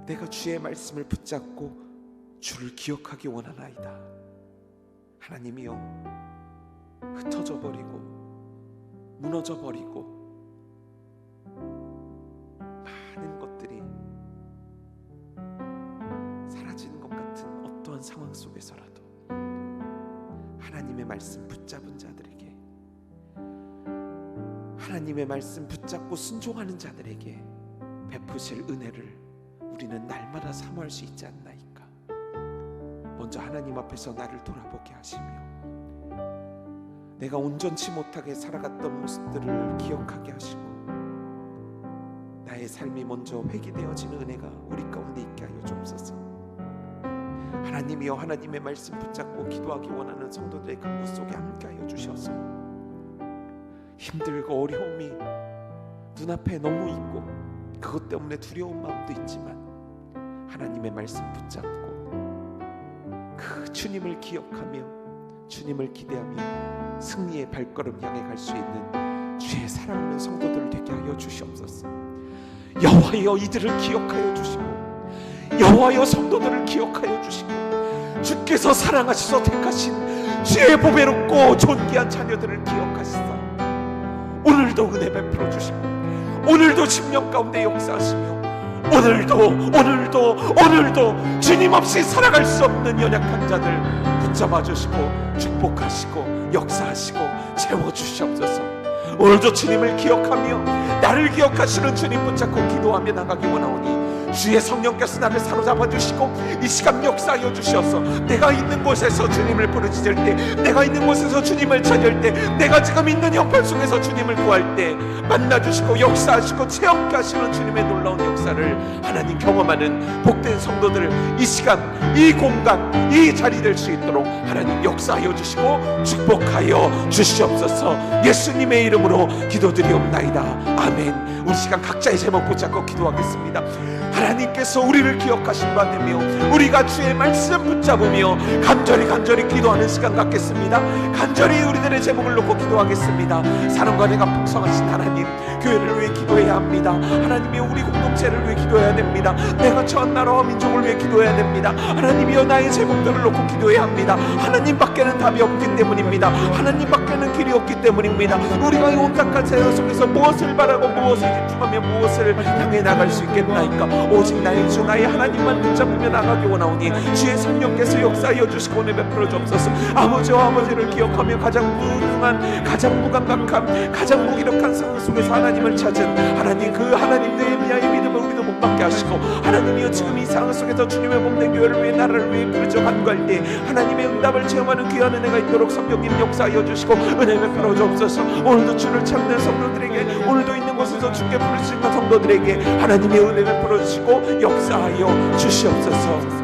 내가 주의 말씀을 붙잡고 주를 기억하기 원하나이다. 하나님이여, 흩어져 버리고 무너져 버리고 많은 것들이 사라지는 것 같은 어떠한 상황 속에서라도 하나님의 말씀 붙잡은 자들에게, 하나님의 말씀 붙잡고 순종하는 자들에게 베푸실 은혜를 우리는 날마다 사모할 수 있지 않나이까. 먼저 하나님 앞에서 나를 돌아보게 하시며 내가 온전치 못하게 살아갔던 모습들을 기억하게 하시고 나의 삶이 먼저 회개되어지는 은혜가 우리 가운데 있게 하여 주옵소서. 하나님이여, 하나님의 말씀 붙잡고 기도하기 원하는 성도들의 간구 속에 함께 하여 주셔서 힘들고 어려움이 눈앞에 너무 있고 그것 때문에 두려운 마음도 있지만 하나님의 말씀 붙잡고 그 주님을 기억하며 주님을 기대하며 승리의 발걸음 향해 갈 수 있는 주의 사랑하는 성도들 되게 하여 주시옵소서. 여호와여, 이들을 기억하여 주시고 여호와여, 성도들을 기억하여 주시고 주께서 사랑하시서 택하신 주의 보배롭고 존귀한 자녀들을 기억하시사 오늘도 은혜 베풀어 주시고 오늘도 심령 가운데 역사하시며 오늘도 주님 없이 살아갈 수 없는 연약한 자들 붙잡아 주시고 축복하시고 역사하시고 채워주시옵소서. 오늘도 주님을 기억하며 나를 기억하시는 주님 붙잡고 기도하며 나가기 원하오니 주의 성령께서 나를 사로잡아 주시고 이 시간 역사하여 주셔서 내가 있는 곳에서 주님을 부르짖을 때, 내가 있는 곳에서 주님을 찾을 때, 내가 지금 있는 형편 속에서 주님을 구할 때 만나주시고 역사하시고 체험케 하시는 주님의 놀라운 역사를 하나님 경험하는 복된 성도들, 이 시간, 이 공간, 이 자리 될 수 있도록 하나님 역사하여 주시고 축복하여 주시옵소서. 예수님의 이름으로 기도드리옵나이다. 아멘. 우리 시간 각자의 제목 붙잡고 기도하겠습니다. 하나님께서 우리를 기억하신 바 되며 우리가 주의 말씀 붙잡으며 간절히 기도하는 시간 갖겠습니다. 간절히 우리들의 제목을 놓고 기도하겠습니다. 사랑과 내가 풍성하신 하나님, 교회를 위해 기도해야 합니다. 하나님이 우리 공동체를 위해 기도해야 됩니다. 내가 처한 나라와 민족을 위해 기도해야 됩니다. 하나님이여, 나의 제목들을 놓고 기도해야 합니다. 하나님밖에는 답이 없기 때문입니다. 하나님밖에는 길이 없기 때문입니다. 우리가 이 온탁한 세상 속에서 무엇을 바라고 무엇을 집중하며 무엇을 향해 나갈 수 있겠나이까. 오직 나의 주 나의 하나님만 붙잡으며 나가기 원하오니 주의 성령께서 역사하여 주시고 은혜 베풀어 주옵소서. 아버지와 아버지를 기억하며 가장 무능한, 가장 무감각한, 가장 무기력한 상황 속에서 하나님을 찾은 하나님, 그 하나님 느헤미야의 믿음을 우리도 못 받게 하시고, 하나님이여 지금 이 상황 속에서 주님의 몸된 교회를 위해, 나라를 위해 부르짖어 간구할 때 하나님의 응답을 체험하는 귀한 은혜가 있도록 성령님 역사하여 주시고 은혜 베풀어 주옵소서. 오늘도 주를 찾는 성도들에게, 오늘도 있는 곳에서 주께 부르짖는 성도들에게 하나님의 은혜 베풀어 주시고 역사하여 주시옵소서.